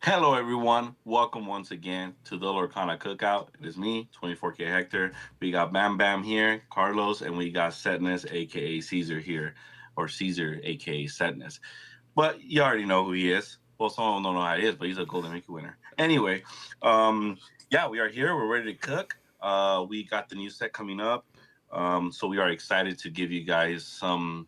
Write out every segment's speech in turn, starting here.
Hello, everyone. Welcome once again to the Lorcana Cookout. It is me, 24K Hector. We got Bam Bam here, Carlos, and we got Zetnus, aka Cesar here, or Cesar, aka Zetnus. But you already know who he is. Well, some of them don't know how he is, but he's a Golden Mickey winner. Anyway, yeah, we are here. We're ready to cook. We got the new set coming up, so we are excited to give you guys some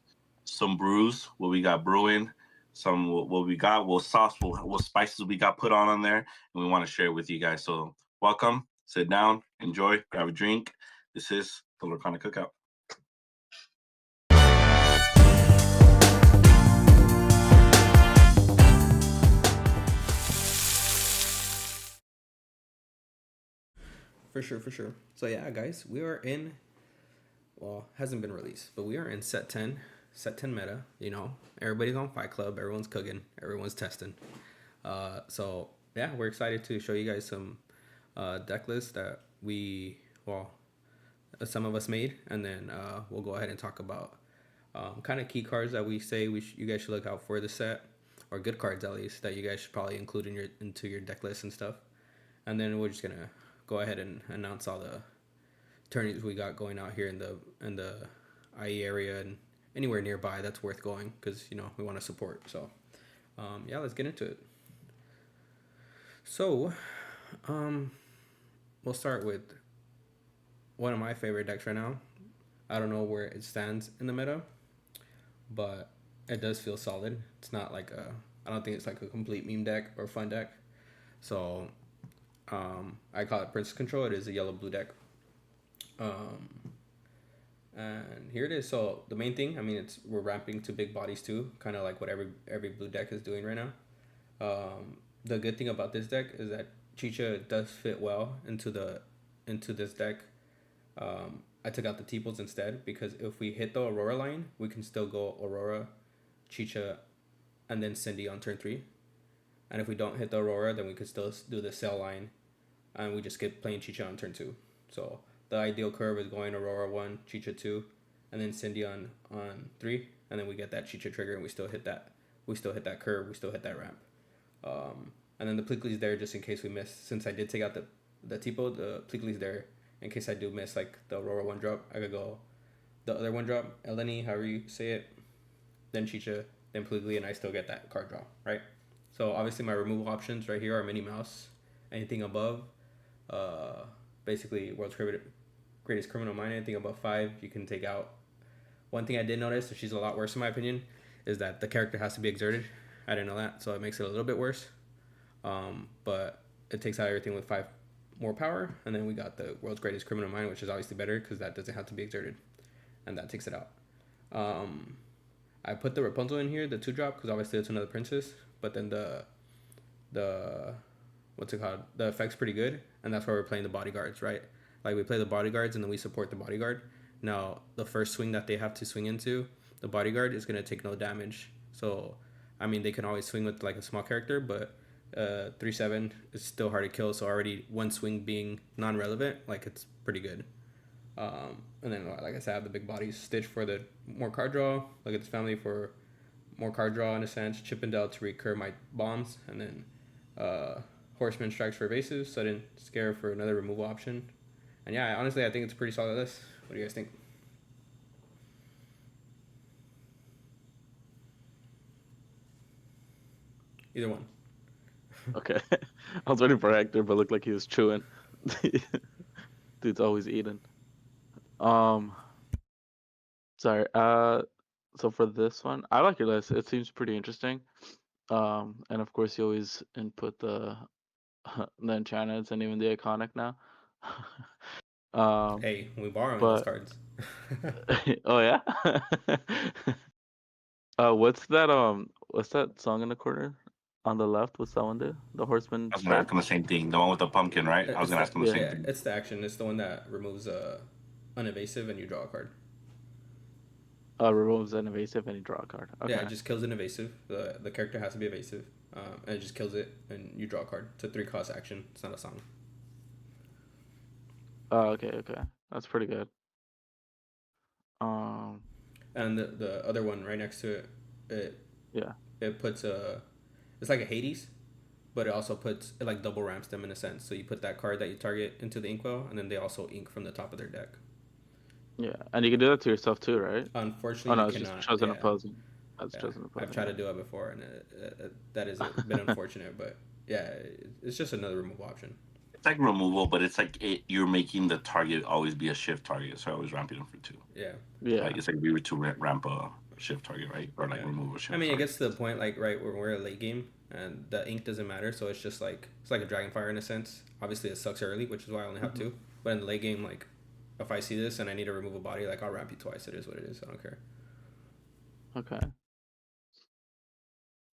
brews. What we got brewing, some what we got, what sauce, what spices we got put on there, and we want to share it with you guys. So welcome, sit down, enjoy, grab a drink. This is the Lorcana Cookout. For sure. So yeah, guys, we are in. Well, hasn't been released, but we are in set 10. Set 10 meta. Everybody's on Fight Club. Everyone's cooking. Everyone's testing. So yeah, we're excited to show you guys some deck lists that some of us made, and then we'll go ahead and talk about kind of key cards that we say you guys should look out for the set, or good cards at least that you guys should probably include into your deck list and stuff. And then we're just gonna go ahead and announce all the tourneys we got going out here in the IE area and anywhere nearby that's worth going, because we want to support. So yeah, let's get into it. So we'll start with one of my favorite decks right now. I don't know where it stands in the meta, but it does feel solid. It's not like I don't think it's like a complete meme deck or fun deck. So I call it Princess Control. It is a yellow blue deck. Um, and here it is. So the main thing, I mean, we're ramping to big bodies too, kind of like what every blue deck is doing right now. The good thing about this deck is that Chicha does fit well into this deck. I took out the T-Pulls instead, because if we hit the Aurora line, we can still go Aurora, Chicha, and then Cindy on turn 3. And if we don't hit the Aurora, then we could still do the Cell line, and we just get playing Chicha on turn 2. So the ideal curve is going Aurora 1, Chicha 2, and then Cindy on 3, and then we get that Chicha trigger, and we still hit that. We still hit that curve. We still hit that ramp. And then the Plickly's there just in case we miss. Since I did take out the Tipo, the Plickly's there in case I do miss like the Aurora 1 drop. I could go the other 1 drop, Eleni, however you say it, then Chicha, then Plickly, and I still get that card draw, right? So obviously my removal options right here are Minnie Mouse. Anything above, basically World's Greatest Criminal Mind. Anything above 5, you can take out. One thing I did notice, that she's a lot worse in my opinion, is that the character has to be exerted. I didn't know that, so it makes it a little bit worse. But it takes out everything with 5 more power, and then we got the World's Greatest Criminal Mind, which is obviously better because that doesn't have to be exerted, and that takes it out. I put the Rapunzel in here, the 2 drop, because obviously it's another princess, but then the what's it called? The effect's pretty good, and that's why we're playing the bodyguards, right? Like we play the bodyguards and then we support the bodyguard. Now the first swing that they have to swing into, the bodyguard is gonna take no damage. So I mean they can always swing with like a small character, but 3/7 is still hard to kill. So already one swing being non-relevant, like it's pretty good. And then like I said, I have the big bodies. Stitch for the more card draw. Look at this family for more card draw in a sense. Chippendale to recur my bombs, and then Horseman strikes for evasive. Sudden scare for another removal option. And yeah, honestly, I think it's a pretty solid list. What do you guys think? Either one. Okay. I was waiting for Hector, but looked like he was chewing. Dude's always eating. Um, sorry. So for this one, I like your list. It seems pretty interesting. And of course you always input the the enchantments and even the iconic now. um, Hey, we borrowing those but cards. oh yeah. What's that song in the corner on the left? What's that one do? The Horseman I was gonna ask him the strikes? same thing. The one with the pumpkin, right? I was It's gonna the ask him the Yeah. same yeah, thing. it's the action. It's the one that removes unevasive and you draw a card. Removes an invasive and you draw a card. Yeah, it Okay. just kills an evasive. The character has to be evasive, and it just kills it, and you draw a card. It's a 3 cost action. It's not a song. Okay, okay. That's pretty good. Um, And the other one right next to it, it yeah. it puts a, it's like a Hades. but it also puts it like double ramps them in a sense. So you put that card that you target into the inkwell, and then they also ink from the top of their deck. Yeah, and you can do that to yourself too, right? Oh Unfortunately, you no, it's just cannot. chosen Yeah, opposing. That's yeah. chosen I've opposing. tried to do it before, and that has been unfortunate. But yeah, it's just another removal option. It's like removal, but it's like you're making the target always be a shift target. So I always ramping them for two. Yeah, Yeah. Like it's like we were to ramp a shift target, right? Or like yeah. remove a I shift mean, it target. gets to the point like right when we're a late game and the ink doesn't matter, so it's just like it's like a dragonfire in a sense. Obviously, it sucks early, which is why I only have Hmm. two. But in the late game, like if I see this and I need to remove a body, like I'll ramp you twice. It is what it is. I don't care. Okay.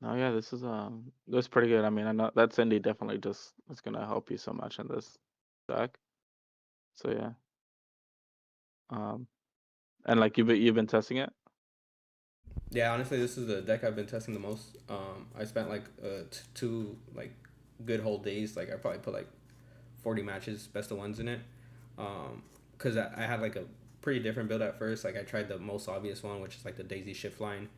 No, yeah, this is pretty good. I mean, I know that Cindy definitely just is gonna help you so much in this deck. So yeah. Um, and like you've been testing it. Yeah, honestly, this is the deck I've been testing the most. I spent like two like good whole days. Like I probably put like 40 matches, best of ones in it. Because I had like a pretty different build at first. Like I tried the most obvious one, which is like the Daisy shift line.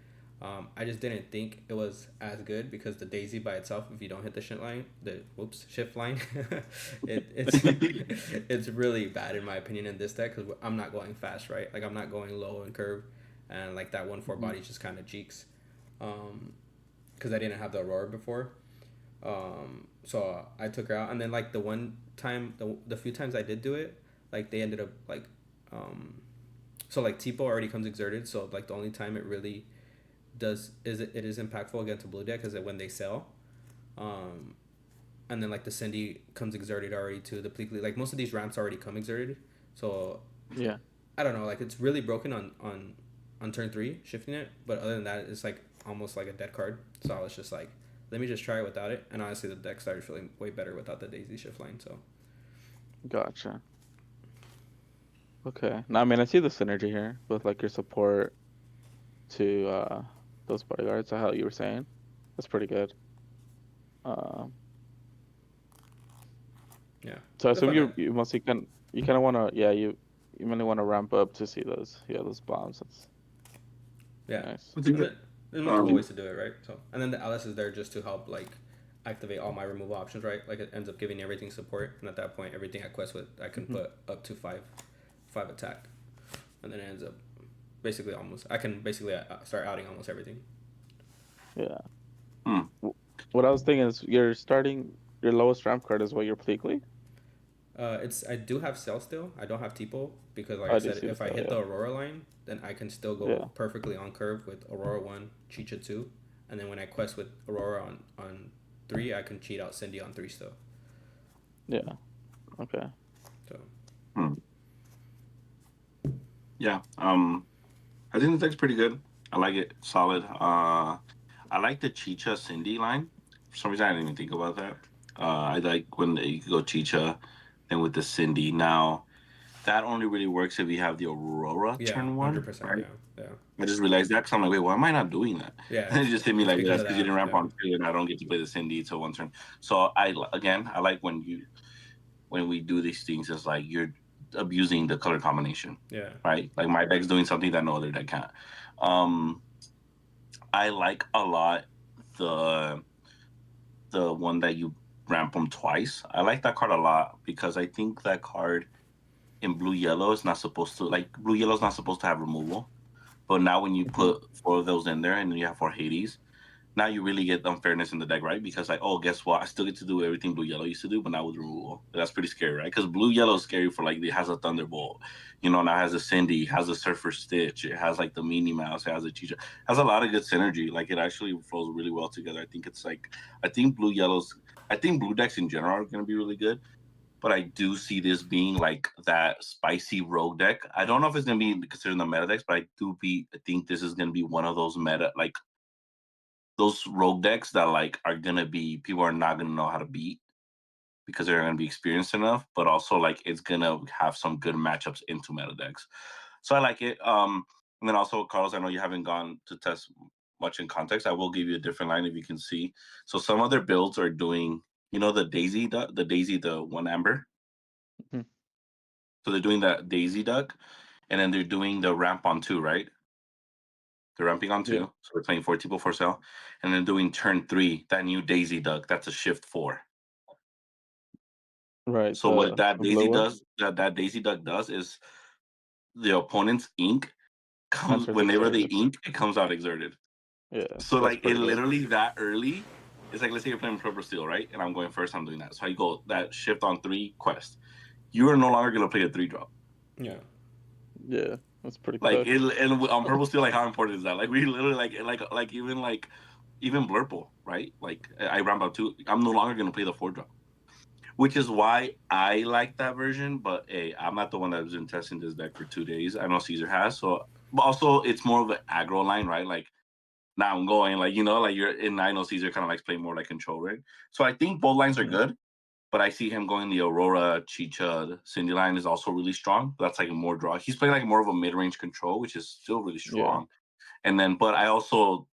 I just didn't think it was as good because the Daisy by itself, if you don't hit the shift line, it's it's really bad in my opinion in this deck because I'm not going fast, right? Like I'm not going low and curve, and like that 1/4 Mhm. body just kind of cheeks. Because I didn't have the Aurora before. So I took her out, and then like the one time, the few times I did do it, like they ended up like, so like Tipo already comes exerted. So like the only time it really does is it is impactful against a blue deck is when they sell. Um, and then like the Cindy comes exerted already too. The Pleakley, like most of these ramps already come exerted. So Yeah. I don't know, like it's really broken on turn three shifting it. But other than that, it's like almost like a dead card. So I was just like, let me just try it without it. And honestly, the deck started feeling way better without the Daisy shift line. So Gotcha. Okay. Now, I mean, I see the synergy here with like your support to those bodyguards. How you were saying, that's pretty good. Um, yeah, so I it's assume fun. you mostly you kind of want to, yeah, you really want to ramp up to see those bombs. That's Yeah, nice. I think that there's multiple um ways to do it, right? So and then the Alice is there just to help like activate all my removal options, right? Like it ends up giving everything support, and at that point, everything I quest with, I can Hmm. put up to five attack, and then it ends up basically almost. I can basically start outing almost everything. Yeah. hmm. What I was thinking is your lowest ramp card is what your Pleakley? It's I do have Cell still. I don't have Tipo because, like Oh, I I do said, see the if I cell. hit Yeah. the Aurora line, then I can still go Yeah. perfectly on curve with Aurora one, Chicha two, and then when I quest with Aurora on three, I can cheat out Cindy on three still. Yeah. Okay. So Hmm. Yeah. I think the deck's pretty good. I like it. Solid. I like the Chicha Cindy line. For some reason I didn't even think about that. I like when you go Chicha then with the Cindy. Now that only really works if you have the Aurora yeah, turn one, 100%. right? Yeah, yeah, I just realized that because I'm like, wait, why am I not doing that? yeah. And it just hit me It's like because that's of because you that. didn't ramp Yeah, on two, and I don't get to play the Cindy till one turn. So I like when we do these things, it's like you're abusing the color combination, yeah, right? Like my deck's doing something that no other deck can't. Um, I like a lot the one that you ramp them twice. I like that card a lot because I think that card in blue yellow is not supposed to like blue yellow is not supposed to have removal. But now when you Hmm. put four of those in there and then you have four Hades, now you really get unfairness in the deck, right? Because like, oh, guess what? I still get to do everything blue yellow used to do, but now with removal. That's pretty scary, right? Because blue yellow is scary for like it has a thunderbolt, now it has a Cindy, has a Surfer Stitch, it has like the Meanie Mouse, it has a Chicha, has a lot of good synergy. Like it actually flows really well together. I think I think blue decks in general are going to be really good. But I do see this being like that spicy rogue deck. I don't know if it's gonna be considered in the meta decks, but I think this is gonna be one of those meta like those rogue decks that like are gonna be people are not gonna know how to beat because they're gonna be experienced enough, but also like it's gonna have some good matchups into meta decks. So I like it. And then also Carlos, I know you haven't gone to test much in context. I will give you a different line if you can see. So some other builds are doing, the one amber. Hmm. So they're doing that Daisy Duck, and then they're doing the ramp on two, right? They're ramping on 2, Yeah. so they're playing 4 people for sale, and then doing turn 3, that new Daisy Duck, that's a shift 4. Right. So what that The Daisy blue one does, that Daisy Duck does is the opponent's ink comes enters whenever they exerted. ink, it comes out exerted. Yeah, So that's like it pretty good. literally that early. It's like let's say you're playing Purple Steel, right? And I'm going first. I'm doing that. So I go that shift on 3 quest. You are no longer gonna play a 3-drop. Yeah. Yeah, that's pretty Like cooked. it, and on Purple Steel, like how important is that? Like we literally like even Blurple, right? Like I ramp out 2. I'm no longer gonna play the 4-drop. Which is why I like that version, but hey, I'm not the one that's been testing this deck for 2 days. I know Caesar has, so but also it's more of an aggro line, right? Like now I'm going like like you're in. I know Caesar kind of likes playing more like control rig, so I think both lines are Yeah. good. But I see him going the Aurora, Chicha, Cindy line is also really strong. That's like more draw. He's playing like more of a mid range control, which is still really Yeah. strong. And then, but I also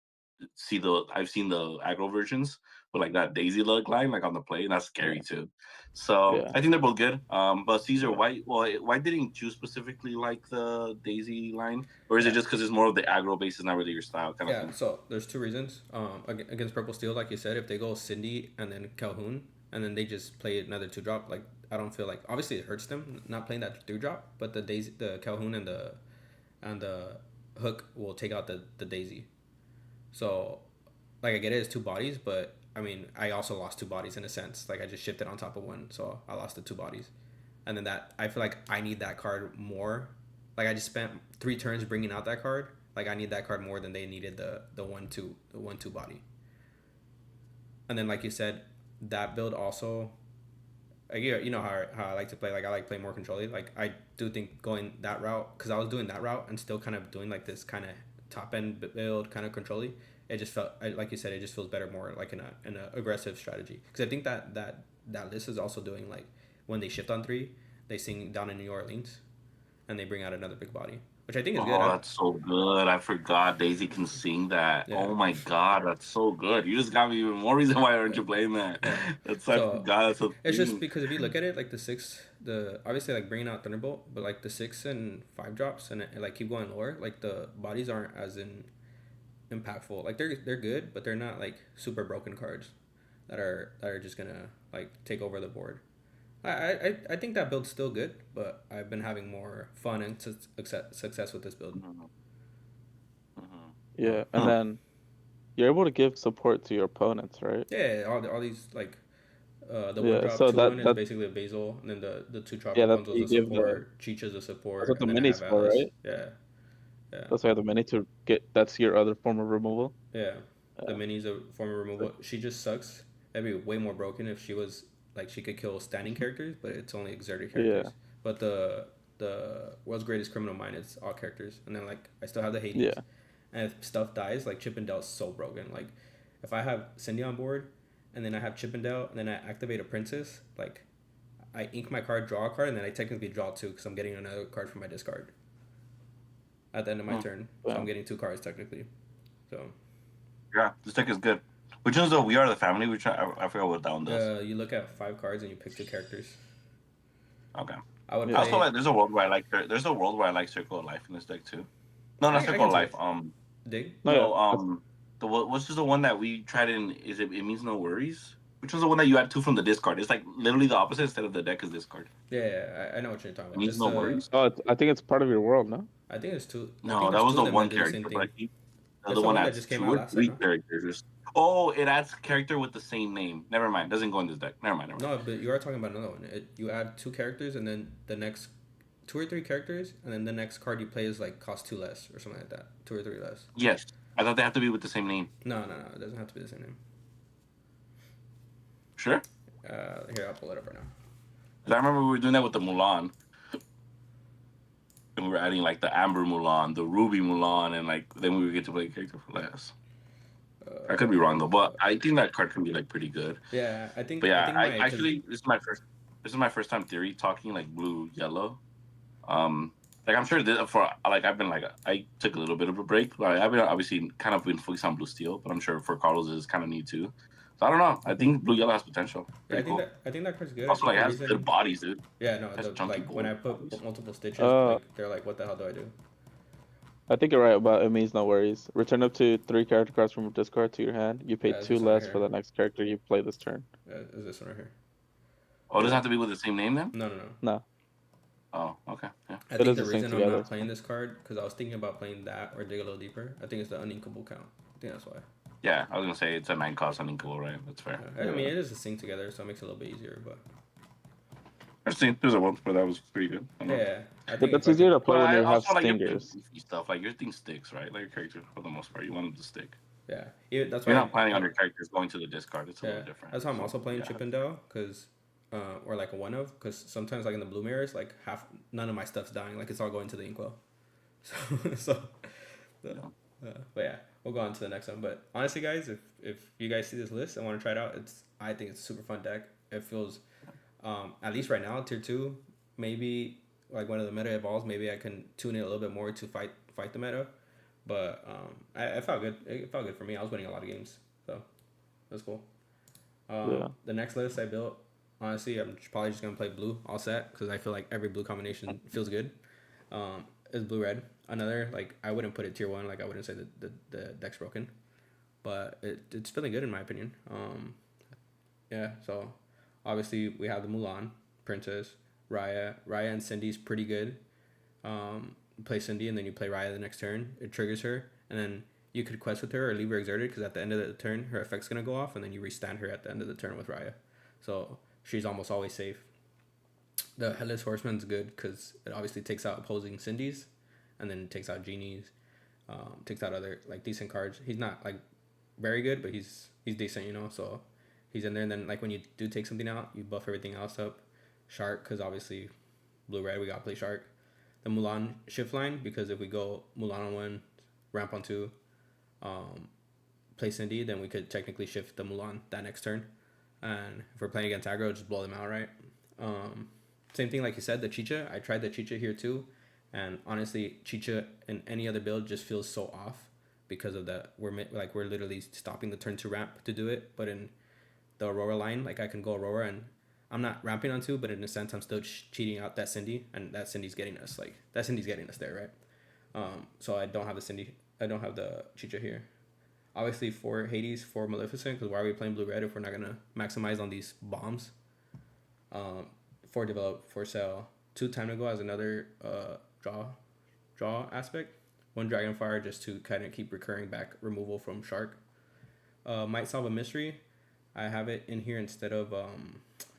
I've seen the aggro versions with like that Daisy Lug line like on the play, and that's scary Yeah. too. So Yeah. I think they're both good. But Caesar, Yeah. why didn't you specifically like the Daisy line, or is it Yeah. just because it's more of the aggro base is not really your style kind of Yeah, thing? so there's 2 reasons. Against Purple Steel, like you said, if they go Cindy and then Calhoun, and then they just play another 2-drop, like I don't feel like obviously it hurts them not playing that 3-drop, but the Calhoun and the hook will take out the Daisy. So, like I get it, it's 2 bodies, but I mean I also lost 2 bodies in a sense. Like I just shifted on top of one, so I lost the 2 bodies, and then that I feel like I need that card more. Like I just spent 3 turns bringing out that card. Like I need that card more than they needed the 1-2 body. And then like you said, that build also. Like, you know how I like to play. Like I like play more controlly. Like I do think going that route, because I was doing that route and still kind of doing like this kind of top end build kind of controlly. It just felt like you said, it just feels better more like in a aggressive strategy. Because I think that list is also doing like when they shift on 3, they sing down in New Orleans, and they bring out another big body, which I think is good. Oh, that's so good. I forgot Daisy can sing that. Yeah, Oh my god, that's so good. You just got me even more reason why aren't you playing that? yeah. That's I So forgot that's a it's just thing. because if you look at it, like the obviously like bringing out Thunderbolt, but like the 6 and 5 drops and like keep going lower, like the bodies aren't as impactful. Like they're good, but they're not like super broken cards that are just gonna like take over the board. I think that build's still good, but I've been having more fun and success with this build. Mhm, mhm. Yeah. And Hmm. then you're able to give support to your opponents, right? Yeah, all these like the one Yeah. drop So 2-1 is that basically a Basil, and then the 2 drop yeah, that's what Rapunzel's you a give the support, Chicha's a that's support, what the and then I minis have for, Alice. right? Yeah, yeah, That's why the mini to get that's your other form of removal. yeah. The Yeah. mini's a form of So, removal. She just sucks. That'd be way more broken if she was like she could kill standing characters, but it's only exerted yeah. characters. But the world's greatest criminal mind is all characters, and then like I still have the Hades, Yeah. and if stuff dies, like Chip and Dale's so broken. Like if I have Cindy on board, and then I have Chip and Dale, and then I activate a princess, like I ink my card, draw a card, and then I technically draw 2 because I'm getting another card from my discard at the end of my Hmm. turn. So I'm Yeah. getting 2 cards technically. So Yeah, this deck is good. Which one's the We Are the Family? Which I forgot what that one does. you look at 5 cards and you pick 2 characters. Okay. I would I Yeah. also play. like there's a world where I like there's a world where I like Circle of Life in this deck too. No, not I Circle can of see Life. it. Dig. No, yeah. No, what's just the one that we tried in? Is it? It means no worries. Which one's the one that you add 2 from the discard? It's like literally the opposite. Instead of the deck is discard. Yeah, I know what you're talking It about. means It's no the. worries. Oh, I think it's part of your world, no? I think it's two. I No, think that there's was two of the them that one do the same character, but I thing. think the There's other the one one that adds just came 2 out or last set, 3 no? characters. Oh, it adds character with the same name. Never mind. Doesn't go in this deck. Never mind. Never mind. No, but you are talking about another one. You add 2 characters and then the next 2 or 3 characters, and then the next card you play is like cost 2 less or something like that. 2 or 3 less. Yes, I thought they have to be with the same name. No. It doesn't have to be the same name. Sure. Here, I'll pull it up right now. 'Cause I remember we were doing that with the Mulan, and we were adding like the Amber Mulan, the Ruby Mulan, and like then we would get to play a character for less. I could be wrong though, but I think that card can be like pretty good. Yeah, But I yeah, think I my because actually this is my first time theory talking like blue yellow. Like I'm sure that for like I've been like I took a little bit of a break, but I've been obviously kind of been focused on blue steel, but I'm sure for Carlos is kind of neat too. So I don't know. I think blue yellow has potential. yeah, Pretty cool. I think that card's good. I Also, think like the it has good reason. bodies, dude. Yeah, no, It has the chunky like when I put bodies. multiple stitches, Uh, like they're like, what the hell do I do? I think you're right about it means no worries. Return up to 3 character cards from your discard to your hand. You pay Yeah, it's 2 this one right less for here. the next character you play this turn. Yeah, it's this one right here. Oh, it doesn't have to be with the same name then. No, no, no. No, Oh, okay, yeah. I it think is the a sync reason I'm together. not playing this card because I was thinking about playing that or dig a little deeper. I think it's the uninkable count. I think that's why. Yeah, I was gonna say it's a 9 cost unequal, right? That's fair. I mean, it is a sync together, so it makes it a little bit easier. But I've seen there's a one, but that was pretty good. I know. yeah, I But think if that's I easier could, to play But when I you have also like you're playing stingers. goofy stuff. Like your thing sticks, right? Like your character for the most part, you want them to stick. yeah, that's You're why. not planning on your characters going to the discard. It's a Yeah, little different. that's how I'm So also playing yeah, Chip and Dale because, or like a one of because sometimes like in the blue mirrors like half none of my stuff's dying like it's all going to the inkwell. So, the, yeah. but yeah, we'll go on to the next one. But honestly, guys, if you guys see this list and want to try it out, I think it's a super fun deck. It feels, at least right now, tier two, maybe like when the meta evolves, maybe I can tune it a little bit more to fight the meta. But I felt good. It felt good for me. I was winning a lot of games, so that's cool. Yeah. The next list I built, honestly, I'm probably just gonna play blue all set because I feel like every blue combination feels good. Is blue red. Another like I wouldn't put it tier one. Like I wouldn't say the deck's broken, but it's feeling good in my opinion. Yeah. So obviously we have the Mulan, Princess, Raya and Cindy's pretty good. Play Cindy and then you play Raya the next turn. It triggers her and then you could quest with her or leave her exerted because at the end of the turn her effect's gonna go off and then you restand her at the end of the turn with Raya. So she's almost always safe. The Headless Horseman's good because it obviously takes out opposing Cindy's, and then takes out Genie's, takes out other like decent cards. He's not like very good, but he's decent, you know. So he's in there, and then like when you do take something out, you buff everything else up. Shark because obviously blue red we gotta play Shark. The Mulan shift line because if we go Mulan on one, ramp on two, play Cindy, then we could technically shift the Mulan that next turn. And if we're playing against aggro, just blow them out, right? Same thing like you said, the Chicha. I tried the Chicha here too, and honestly, Chicha in any other build just feels so off because of that. We're literally stopping the turn to ramp to do it, but in the Aurora line, like I can go Aurora and I'm not ramping on two, but in a sense, I'm still cheating out that Cindy, and that Cindy's getting us like that Cindy's getting us there, right? So I don't have the Cindy. I don't have the Chicha here. Obviously, for Hades, for Maleficent, because why are we playing blue red if we're not gonna maximize on these bombs? For develop for sale. 2 time to go as another draw aspect. 1 Dragonfire just to kind of keep recurring back removal from Shark. Might solve a mystery. I have it in here instead of I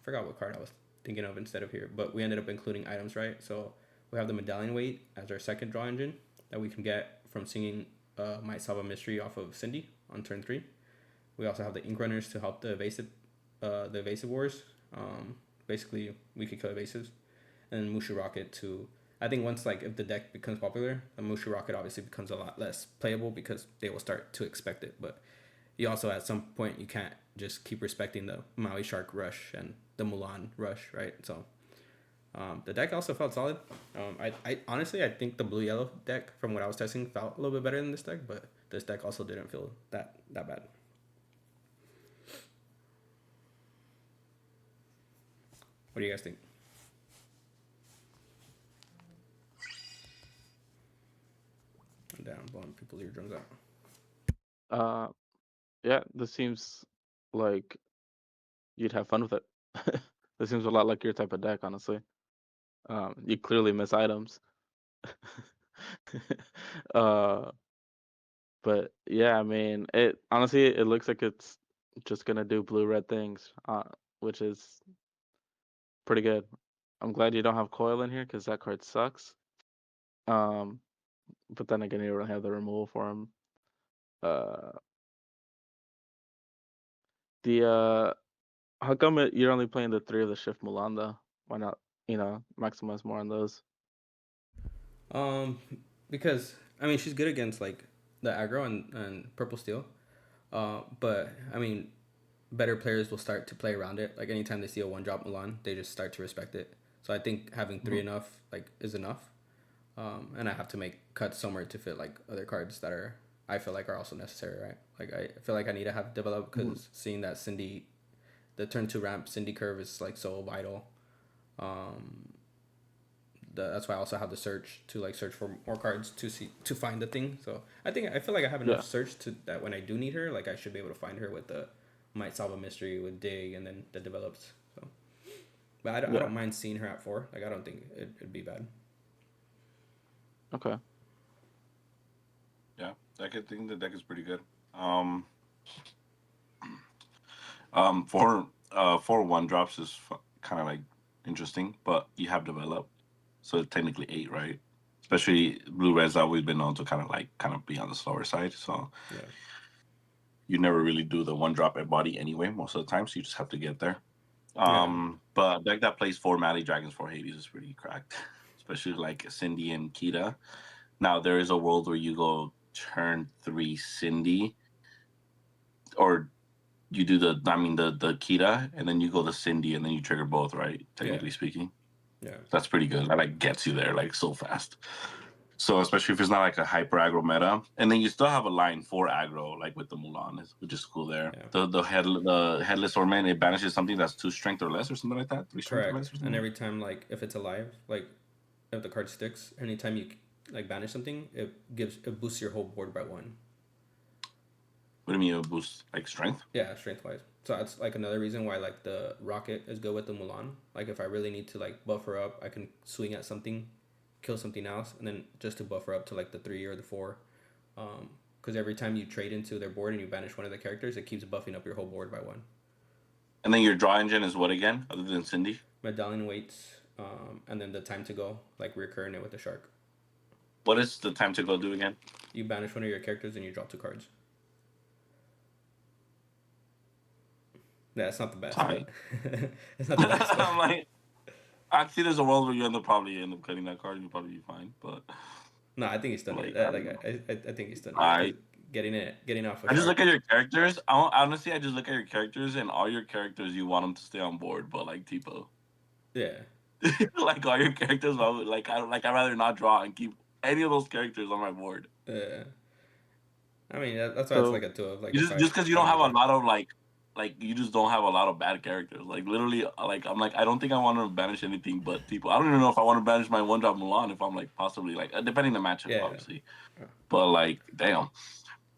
forgot what card I was thinking of instead of here, but we ended up including items, right? So we have the Medallion Weight as our second draw engine that we can get from singing Might Solve a Mystery off of Cindy on turn 3. We also have the Ink Runners to help the evasive wars. Basically, we could kill evasives, and Mushu Rocket to. I think once like if the deck becomes popular, the Mushu Rocket obviously becomes a lot less playable because they will start to expect it. But you also at some point you can't just keep respecting the Maui Shark Rush and the Mulan Rush, right? So the deck also felt solid. I honestly I think the blue yellow deck from what I was testing felt a little bit better than this deck, but this deck also didn't feel that bad. What do you guys think? I'm down blowing people's eardrums out. Yeah, this seems like you'd have fun with it. This seems a lot like your type of deck, honestly. You clearly miss items. uh, but yeah, I mean, it honestly it looks like it's just gonna do blue red things, which is pretty good. I'm glad you don't have coil in here because that card sucks. Um, but then again, you don't have the removal for him. Uh, the how come you're only playing the 3 of the shift Mulan though? Why not, maximize more on those? Um, because I mean she's good against like the aggro and purple steel. But I mean better players will start to play around it. Like anytime they see a 1-drop Mulan, they just start to respect it. So I think having 3 enough like is enough. And I have to make cuts somewhere to fit like other cards that are I feel like are also necessary, right? Like I feel like I need to have developed because seeing that Cindy, the turn 2 ramp Cindy curve is like so vital. that's why I also have the search to like search for more cards to find the thing. So I feel like I have enough Yeah. search to that when I do need her, like I should be able to find her with the might solve a mystery with dig and then the develops. So, but I Yeah. don't mind seeing her at 4. Like I don't think it'd be bad. Okay. Yeah, I could think the deck is pretty good. For one drops is kind of like interesting, but you have developed, so it's technically 8, right? Especially blue red's always been known to kind of be on the slower side, so Yeah, you never really do the one drop at body anyway. Most of the time, so you just have to get there. yeah, But a deck that plays 4 Mally Dragons, 4 Hades is pretty cracked, especially like Cindy and Kita. Now there is a world where you go turn 3 Cindy, or you do the Kita, and then you go to Cindy, and then you trigger both, right? yeah, Technically speaking, yeah. that's pretty good. That like gets you there like so fast. So especially if it's not like a hyper aggro meta, and then you still have a line for aggro, like with the Mulan, which is cool there. Yeah. The headless ornament, it banishes something that's 2 strength or less, or something like that, 3 strength or Correct. less, or And something. every time like if it's alive, like if the card sticks, anytime you like banish something, it boosts your whole board by 1. What do you mean it boosts like strength? Yeah, strength wise. So that's like another reason why like the rocket is good with the Mulan. Like if I really need to like buffer up, I can swing at something, kill something else, and then just to buffer up to like the 3 or the 4. Because every time you trade into their board and you banish one of the characters, it keeps buffing up your whole board by 1. And then your draw engine is what again, other than Cindy? Medallion waits, and then the time to go, like recurring it with the shark. What is the time to go do again? You banish one of your characters and you draw 2 cards. Yeah, it's not the best, Time. but it's not the best. But I'm like, actually, there's a world where you probably end up cutting that card, and you'll probably be fine. But no, I think he's done it. like, I don't know. I think he's done it I because getting off a I just shark. look at your characters. Honestly, I just look at your characters, and all your characters, you want them to stay on board, but like Tipo, Yeah, like all your characters, I'd rather not draw and keep any of those characters on my board. yeah. I mean that's why it's like So a 2 of like You if just because you if I don't have need a to. lot of like you just don't have a lot of bad characters. Like literally, like I'm like I don't think I want to banish anything but people. I don't even know if I want to banish my one drop Mulan if I'm like possibly like depending the matchup Yeah, obviously. But like damn.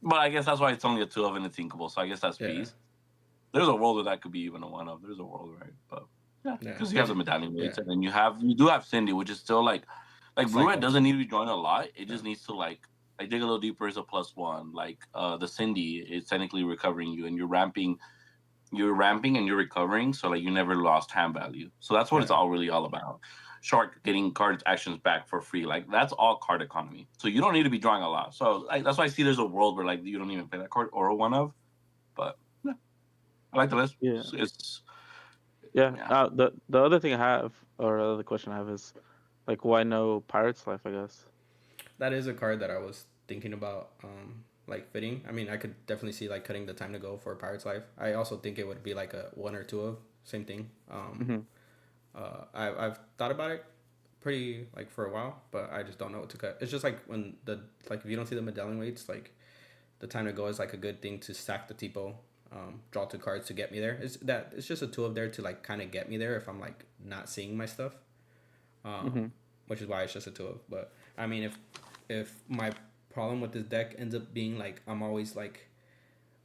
But I guess that's why it's only a 2 of and it's inkable. So I guess that's yeah, peace. There's a world where that could be even a 1 of. There's a world, right? But yeah, yeah. because you have Cause the medallion yeah, weights and then you do have Cindy, which is still like Blue Red cycle. doesn't need to be drawing a lot. It Yeah, just needs to like dig a little deeper is a +1. Like the Cindy is technically recovering you and you're ramping and you're recovering, so like you never lost hand value. So that's what it's yeah, all really all about. Shark getting cards actions back for free, like that's all card economy. So you don't need to be drawing a lot. So like, that's why I see there's a world where like you don't even play that card or a 1 of. But yeah, I like the list. yeah, It's yeah. yeah. The other thing I have, or the other question I have is, like, why no Pirate's Life? I guess. that is a card that I was thinking about. Like fitting. I mean, I could definitely see like cutting the time to go for Pirate's Life. I also think it would be like a 1 or 2 of same thing. Mm-hmm. I've thought about it pretty like for a while, but I just don't know what to cut. It's just like when the like if you don't see the medallion weights, like the time to go is like a good thing to stack the tipo, draw 2 cards to get me there. It's just a 2 of there to like kind of get me there if I'm like not seeing my stuff, Mm-hmm. which is why it's just a 2 of. But I mean, if my problem with this deck ends up being like I'm always like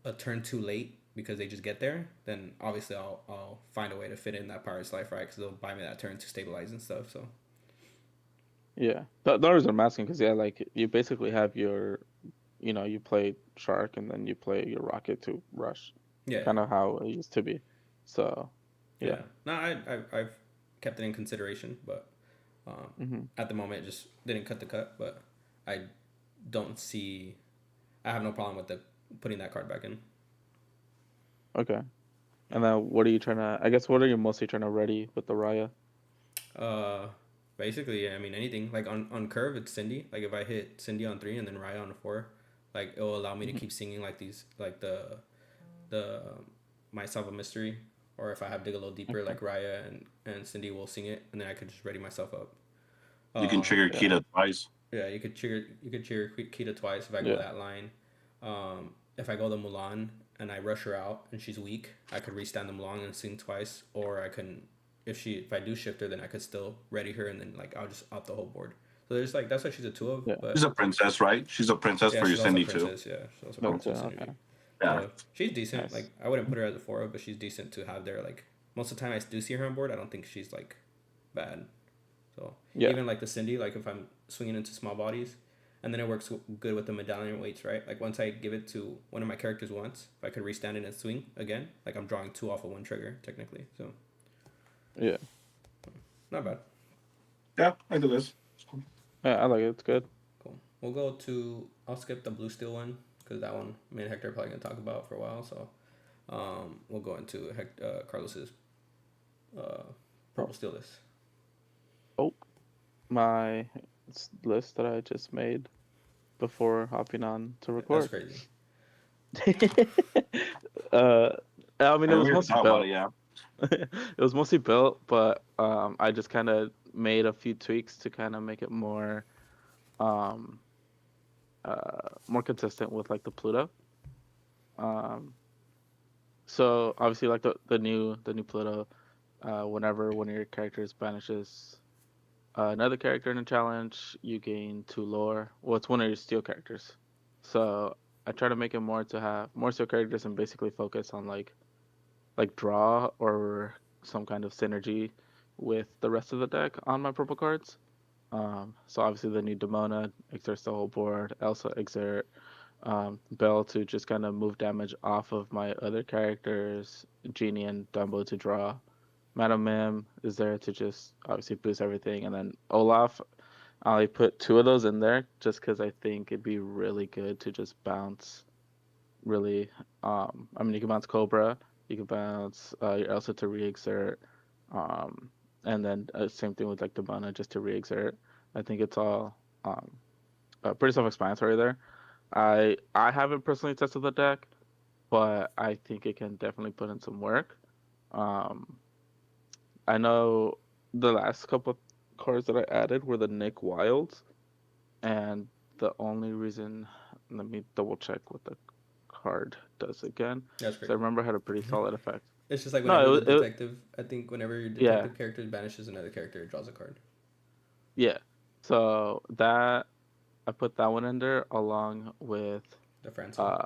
a turn too late because they just get there, then obviously I'll find a way to fit in that Pirate's Life, right? Because they'll buy me that turn to stabilize and stuff. So Yeah. The reason I'm asking because yeah, like you basically have your, you play Shark and then you play your Rocket to rush, yeah, kind of how it used to be. So, yeah. yeah. No, I've kept it in consideration, but Mm-hmm. at the moment it just didn't cut the cut. But I don't see. I have no problem with putting that card back in. Okay. And then what are you trying to? I guess what are you mostly trying to ready with the Raya? Uh, basically, yeah, I mean anything like on curve, it's Cindy. Like if I hit Cindy on 3 and then Raya on 4, like it will allow me to Mm-hmm. keep singing like these like the might solve a mystery, or if I have dig a little deeper, Okay. like Raya and Cindy will sing it, and then I could just ready myself up. You can trigger Yeah. Kita twice. Yeah, you could trigger Kita twice if I go Yeah. that line. If I go the Mulan and I rush her out and she's weak, I could restand the Mulan and sing twice, or I can if I do shift her, then I could still ready her, and then like I'll just opt the whole board. So there's like that's why she's a two of, Yeah. She's but a princess, right? She's a princess yeah, for your she's also a Cindy too. princess. Yeah, she's also a No, So, too. princess Okay. energy. yeah. So she's decent. Nice. Like I wouldn't put her as a four of, but she's decent to have there. Like most of the time I do see her on board, I don't think she's like bad. So Yeah. even like the Cindy, like if I'm swinging into small bodies, and then it works good with the medallion weights, right? Like once I give it to one of my characters once, if I could restand it and swing again, like I'm drawing two off of one trigger technically. So Yeah. not bad. Yeah, I do this. Yeah, I like it. It's good. Cool. We'll go to. I'll skip the blue steel one because that one me and Hector are probably gonna talk about for a while. So we'll go into Carlos's uh, Oh, purple steel list. oh, my list that I just made before hopping on to That's record. crazy. uh, I mean, I it we was were mostly talking about it, built. yeah. It was mostly built, but I just kind of made a few tweaks to kind of make it um, more consistent with like the Pluto. Um, so obviously, like the new Pluto, whenever one of your characters banishes another character in a challenge, you gain 2 lore. Well, it's one of your steel characters. So I try to make it more to have more steel characters and basically focus on like draw or some kind of synergy with the rest of the deck on my purple cards. So obviously the new Demona exerts the whole board, Elsa exert, Bell to just kind of move damage off of my other characters, Genie and Dumbo to draw. Madam Mim is there to just obviously boost everything, and then Olaf, I put 2 of those in there just because I think it'd be really good to just bounce really. I mean, you can bounce Cobra, you can bounce your Elsa to re-exert, um, and then same thing with like Demona just to re-exert. I think it's all pretty self-explanatory there. I haven't personally tested the deck, but I think it can definitely put in some work. Um, I know the last couple of cards that I added were the Nick Wilds, and the only reason, let me double check what the card does again, That's because I crazy. remember it had a pretty solid effect. It's just like No, whenever the it detective. I think whenever your yeah, detective character banishes another character, it draws a card. yeah. So that I put that one in there along with The Francine.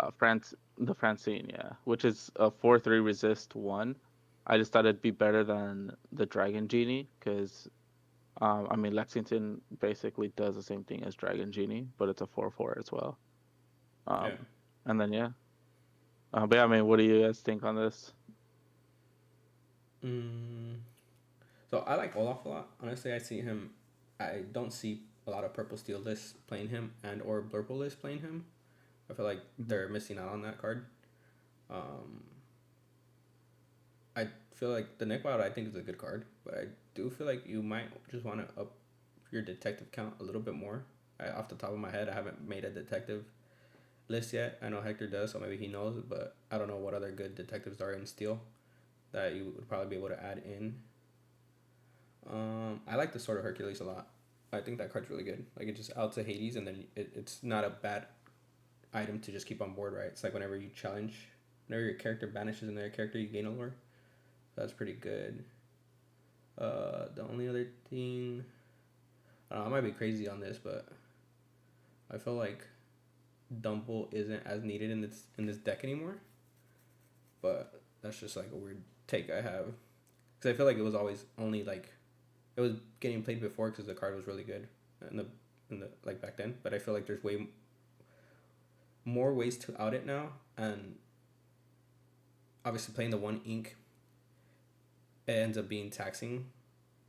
The Francine, yeah, which is a 4/3 resist one. I just thought it'd be better than the Dragon Genie because I mean, Lexington basically does the same thing as Dragon Genie, but it's a 4/4 as well. Yeah. Um, and then yeah, but yeah, I mean, what do you guys think on this? Mm, so I like Olaf a lot. Honestly, I see him. I don't see a lot of purple steel lists playing him and or blurple lists playing him. I feel like Mhm. they're missing out on that card. Um, I feel like the Nickwild I think is a good card, but I do feel like you might just want to up your detective count a little bit more. Off the top of my head, I haven't made a detective list yet. I know Hector does, so maybe he knows, but I don't know what other good detectives are in Steel that you would probably be able to add in. I like the Sword of Hercules a lot. I think that card's really good. Like it just out to Hades, and then it's not a bad item to just keep on board, right? It's like whenever you challenge, whenever your character banishes another character, you gain a lore. That's pretty good. The only other thing, I don't know, I might be crazy on this, but I feel like Dumble isn't as needed in this deck anymore. But that's just like a weird take I have because I feel like it was always only like it was getting played before because the card was really good in the like back then. But I feel like there's way more ways to out it now, and obviously playing the one ink, it ends up being taxing,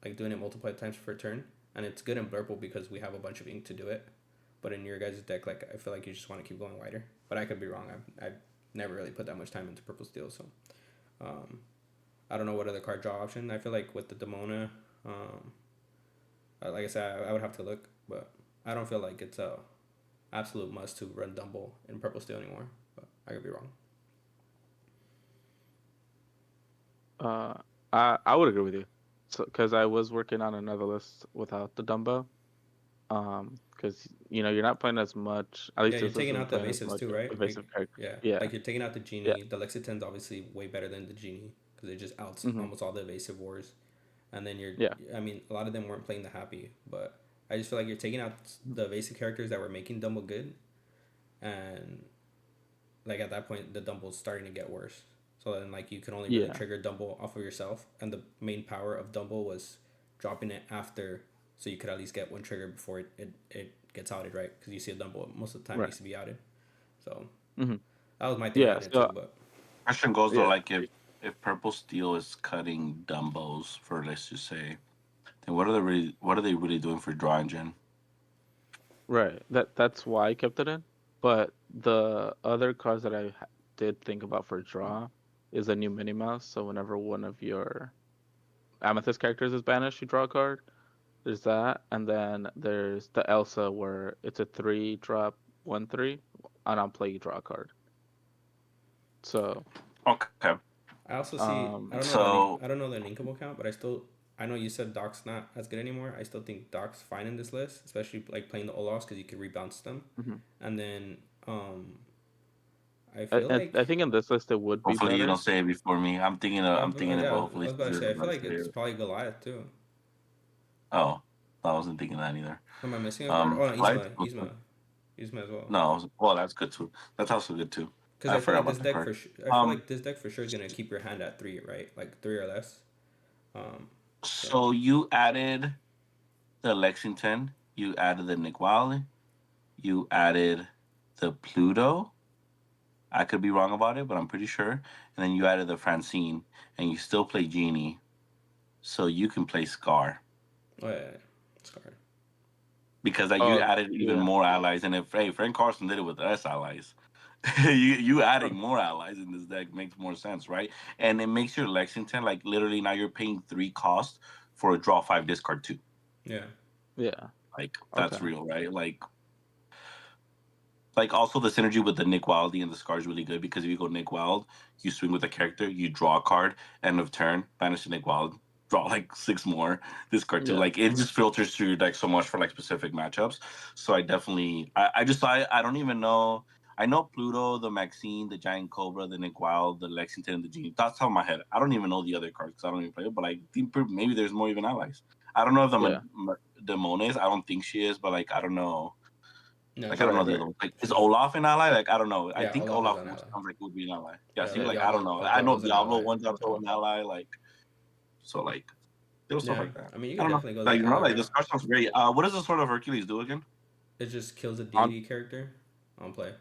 like doing it multiple times per turn, and it's good in Blurple because we have a bunch of ink to do it. But in your guys' deck, like I feel like you just want to keep going wider. But I could be wrong. I've never really put that much time into Purple Steel, so um, I don't know what other card draw option. I feel like with the Demona, um, like I said, I would have to look, but I don't feel like it's a absolute must to run Dumble in Purple Steel anymore. But I could be wrong. Uh, I would agree with you, so because I was working on another list without the Dumbo, because you're not playing as much. At Yeah, least you're this taking isn't out the playing as evasives much too, right? evasive characters. Yeah, Yeah, like you're taking out the yeah. Genie. The Lexiton's obviously way better than the Genie because it just outs Hmm. almost all the evasive wars. and then you're. Yeah. I mean, a lot of them weren't playing the happy, but I just feel like you're taking out the basic characters that were making Dumble good, and like at that point the Dumble's starting to get worse. So then like you can only really Yeah. trigger Dumble off of yourself, and the main power of Dumble was dropping it after, so you could at least get one trigger before it gets outed, right? Because you see a Dumble most of the time Right. needs to be outed. So Hmm. that was my theory Yeah. on it So too. But Question goes though, yeah. like if Purple Steel is cutting Dumbos for, let's just say, then what are they really doing for draw engine? Right. That's why I kept it in. But the other cards that did think about for draw is a new mini mouse. So whenever one of your Amethyst characters is banished, you draw a card. There's that, and then there's the Elsa where it's a 3 drop 1/3, and on play you draw a card. So Okay, I also see um so I don't know the linkable count, but I know you said Doc's not as good anymore. I still think Doc's fine in this list, especially like playing the Olafs because you could rebounce them, mhm. and then I feel I like think in this list it would be hopefully you don't better. say it before me. I'm thinking it, yeah, but I hopefully was about to say Caesar I feel doesn't like say it's it. probably Goliath too. Oh, I wasn't thinking that either. Am I missing a card? Oh no, Light. Isma as well. No, well that's good too. That's also good too. Because I I feel forgot like about this that deck card. I feel Um, like this deck for sure is gonna keep your hand at three, right? Like three or less. Um, so so you added the Lexington, you added the Nick Wiley, you added the Pluto. I could be wrong about it, but I'm pretty sure. And then you added the Francine, and you still play Genie, so you can play Scar oh yeah, it's card. because like you Oh added even yeah. more allies. And if hey, Frank Carson did it with less allies, you adding more allies in this deck makes more sense, right? And it makes your Lexington like literally now you're paying 3 cost for a draw 5 discard 2. Yeah, Yeah. Like Okay. that's real, right? Like also the synergy with the Nick Wildy and the Scar is really good because if you go Nick Wild, you swing with a character, you draw a card, end of turn, banish the Nick Wild, draw like 6 more, discard two. Yeah. Like it just filters through your deck so much for like specific matchups. So I definitely I don't even know. I know Pluto, the Maxine, the Giant Cobra, the Nick Wild, the Lexington, and the Genie. That's top of my head. I don't even know the other cards because I don't even play it. But I think maybe there's more even allies. I don't know if Yeah. the Mones. I don't think she is, but like I don't know. no, Like I she's don't know Right, not. the right. other one. Like is She's not. Olaf an ally? Like I don't know. I Yeah, think Olaf is Olaf an ally. sounds like would be an ally. Yeah. Yeah, See, like like I don't Diablo, know. like I know Diablo's an Diablo ally. one's also Yeah, an ally. Like so, like little stuff yeah. like that. I mean, you I could don't know. definitely go Like that like route. this card sounds great. What does the Sword of Hercules do again? It just kills a On deity character on play.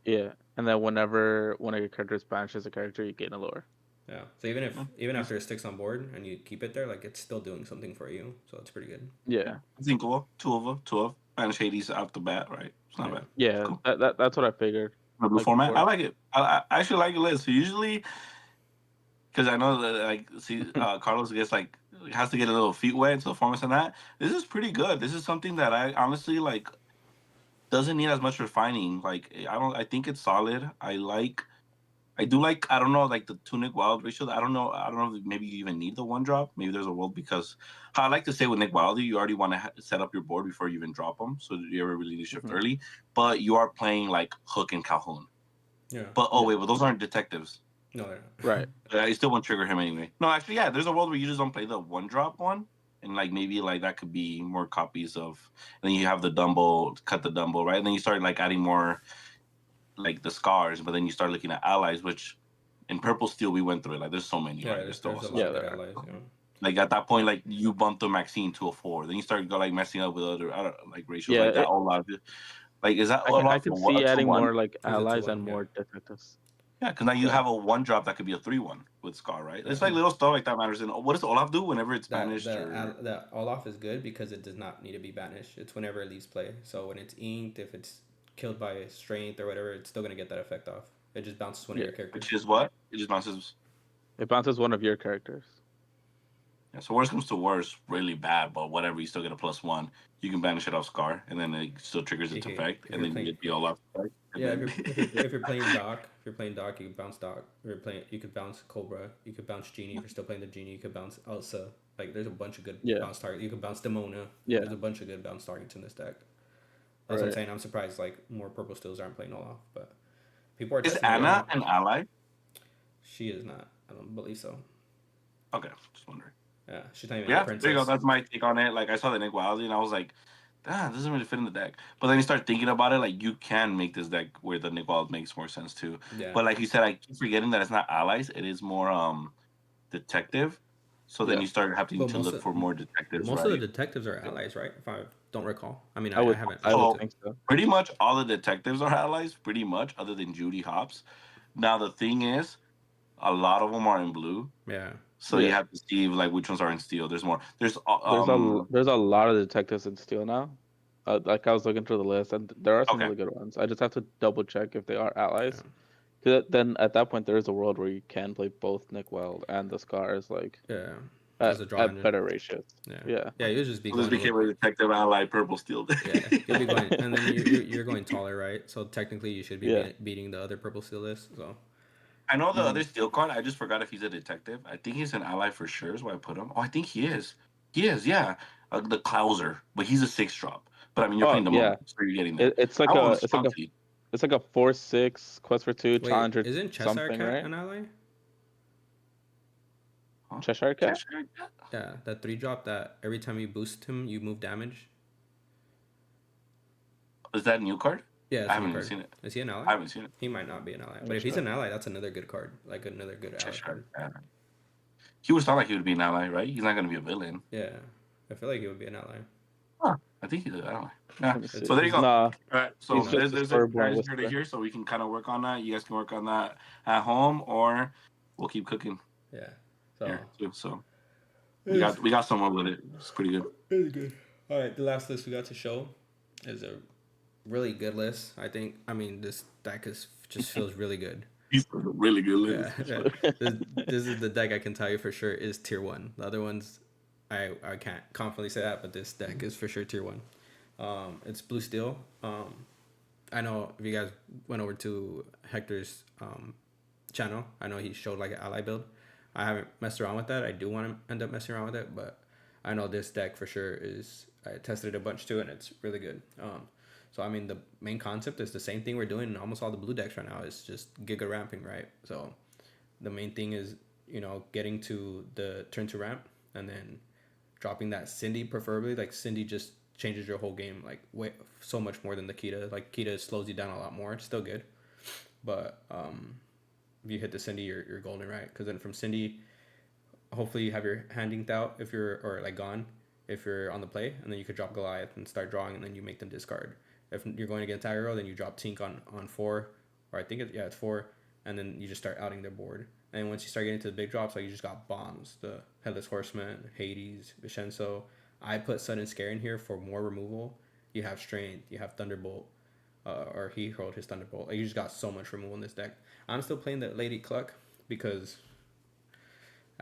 Yeah. And then whenever one of your characters banishes a character, you gain a lore. Yeah. So Hmm, even It's after it sticks on board and you keep it there, like it's still doing something for you. So it's pretty good. yeah. Yeah. Zinkable, two of them, two of Spanish Hades out the bat. Right. It's not Yeah. bad. It's Yeah. cool. That's what I figured. The blue Like format. I before. like it. I actually like it less. So usually because I know that like see Carlos gets like has to get a little feet wet into the formats and that. This is pretty good. This is something that I honestly like doesn't need as much refining. Like I don't. I think it's solid. I do like. I don't know. Like the tunic wild ratio. I don't know. I don't know. If maybe you even need the one drop. Maybe there's a world because how I like to say with Nick Wildy, you already want to set up your board before you even drop them, so that you ever really need to shift Hmm. early. But you are playing like Hook and Calhoun. Yeah. But oh Yeah. wait, but those aren't detectives. No, they're not. Right. You still won't trigger him anyway. No, actually, yeah. There's a world where you just don't play the one drop one, and like maybe like that could be more copies of. And then you have the Dumbo, cut the Dumbo, right? And then you start like adding more like the scars, but then you start looking at allies, which in Purple Steel we went through it. Like there's so many, Yeah, right? There's still there's a so lot Yeah, of good there are. allies. You know. like at that point, like you bump the Maxine to a 4, then you start go like messing up with other I don't, like ratios Yeah, like that. Olaf, like is that I Olaf could a see two adding one? more like He's a two allies and one. Yeah. more detectives. Yeah, because now you Yeah. have a one drop that could be a 3-1 with Scar, right? Yeah. It's like little stuff like that matters. And what does Olaf do whenever it's That banished or? the Olaf is good because it does not need to be banished. It's whenever it leaves play. So when it's inked, if it's killed by strength or whatever, it's still gonna get that effect off. It just bounces one of Yeah. your characters. Which is what? It just bounces. It bounces one of your characters. Yeah, so worst comes to worst, really bad, but whatever, you still get a +1. You can banish it off Scar, and then it still triggers its Okay, effect, if and you're then you playing, get the Olaf effect, and yeah, then if you're playing Doc, if you're playing Doc, you can bounce Doc. If you're playing, you could bounce Cobra. You could bounce Genie. If you're still playing the Genie, you could bounce Elsa. Like there's a bunch of good Yeah. bounce targets. You could bounce Demona. Like there's Yeah. a bunch of good bounce targets in this deck. That's what I'm Right. saying. I'm surprised like more purple steals aren't playing Olaf, but people are is testing it Anna now. an ally? She is not. I don't believe so. Okay, just wondering. Yeah, she's not even a Yeah, there you go. princess. That's my take on it. Like I saw the Nick Wildy and I was like, ah, this doesn't really fit in the deck. But then you start thinking about it, like you can make this deck where the Nick Wild makes more sense too. Yeah, But like you said, I keep forgetting that it's not allies. It is more detective. So then Yeah, you start having but to look for more detectives, most of the right? detectives are allies, right? If I don't recall. I mean, I would I I looked would at. So think so. pretty much all the detectives are allies, pretty much, other than Judy Hopps. Now the thing is, a lot of them are in blue. Yeah, So you Yeah, have to see like which ones are in steel. There's more. There's there's a lot of detectives in Steel now. Like I was looking through the list, and there are some okay. really good ones. I just have to double check if they are yeah, allies. 'Cause then at that point, there is a world where you can play both Nick Weld and the Scars like yeah. As a draw at engine. better ratios. Yeah, Yeah, yeah. You'll just be So this going a became little. a detective ally purple steel. Yeah, you'll be going, and then you're going taller, right? So technically, you should be yeah. beating the other purple steel list. So I know the Hmm. other steel card. I just forgot if he's a detective. I think he's an ally for sure. Is why I put him. Oh, I think he is. He is. Yeah, the Clouser, but he's a 6 drop. But I mean, you're Oh playing the yeah, moment, so you're getting that. it's That like one's it's like a funky. it's like a 4/6 quest for two wait, challenger isn't Cheshire something, Cat right? an ally? Huh? Cheshire Cat. Cheshire Cat? Yeah, that 3 drop that every time you boost him, you move damage. Is that a new card? Yeah, I it's a new haven't even card. seen it. Is he an ally? I haven't seen it. He might not be an ally, Let but me if he's check. an ally, that's another good card, like another good ally Cheshire card. Cat. He would sound like he would be an ally, right? He's not going to be a villain. Yeah, I feel like he would be an ally. Huh. I think he's an ally. Yeah. Let me see. So there you go. All Nah, right. So he's Yeah, just a there's it. Spurborn Guys heard it Whisperer. here, so we can kind of work on that. You guys can work on that at home, or we'll keep cooking yeah. here So too. So it's, we got someone with it. It's pretty good. it's good. All right, the last list we got to show is a really good list. I think. I mean, this deck is just feels really good. He's a really good Yeah, list. yeah. This this is the deck I can tell you for sure is tier 1. The other ones, I can't confidently say that, but this deck is for sure tier 1. It's blue steel. I know if you guys went over to Hector's channel, I know he showed like an ally build. I haven't messed around with that. I do want to end up messing around with it, but I know this deck for sure is. I tested it a bunch too, and it's really good. So I mean, the main concept is the same thing we're doing in almost all the blue decks right now. It's just giga ramping, right? So the main thing is getting to the turn to ramp and then dropping that Cindy preferably. Like Cindy just changes your whole game like way so much more than the Kita. Like Kita slows you down a lot more. It's still good, but if you hit the Cindy, you're golden, right? Because then from Cindy, hopefully you have your hand inked out if you're or like gone if you're on the play, and then you could drop Goliath and start drawing, and then you make them discard. If you're going against aggro, then you drop Tink on 4, or I think it's 4, and then you just start outing their board. And once you start getting to the big drops, like you just got bombs, the Headless Horseman, Hades, Vincenzo. I put Sudden Scare in here for more removal. You have Strength, you have Thunderbolt, or he hurled his Thunderbolt. Like you just got so much removal in this deck. I'm still playing the Lady Cluck because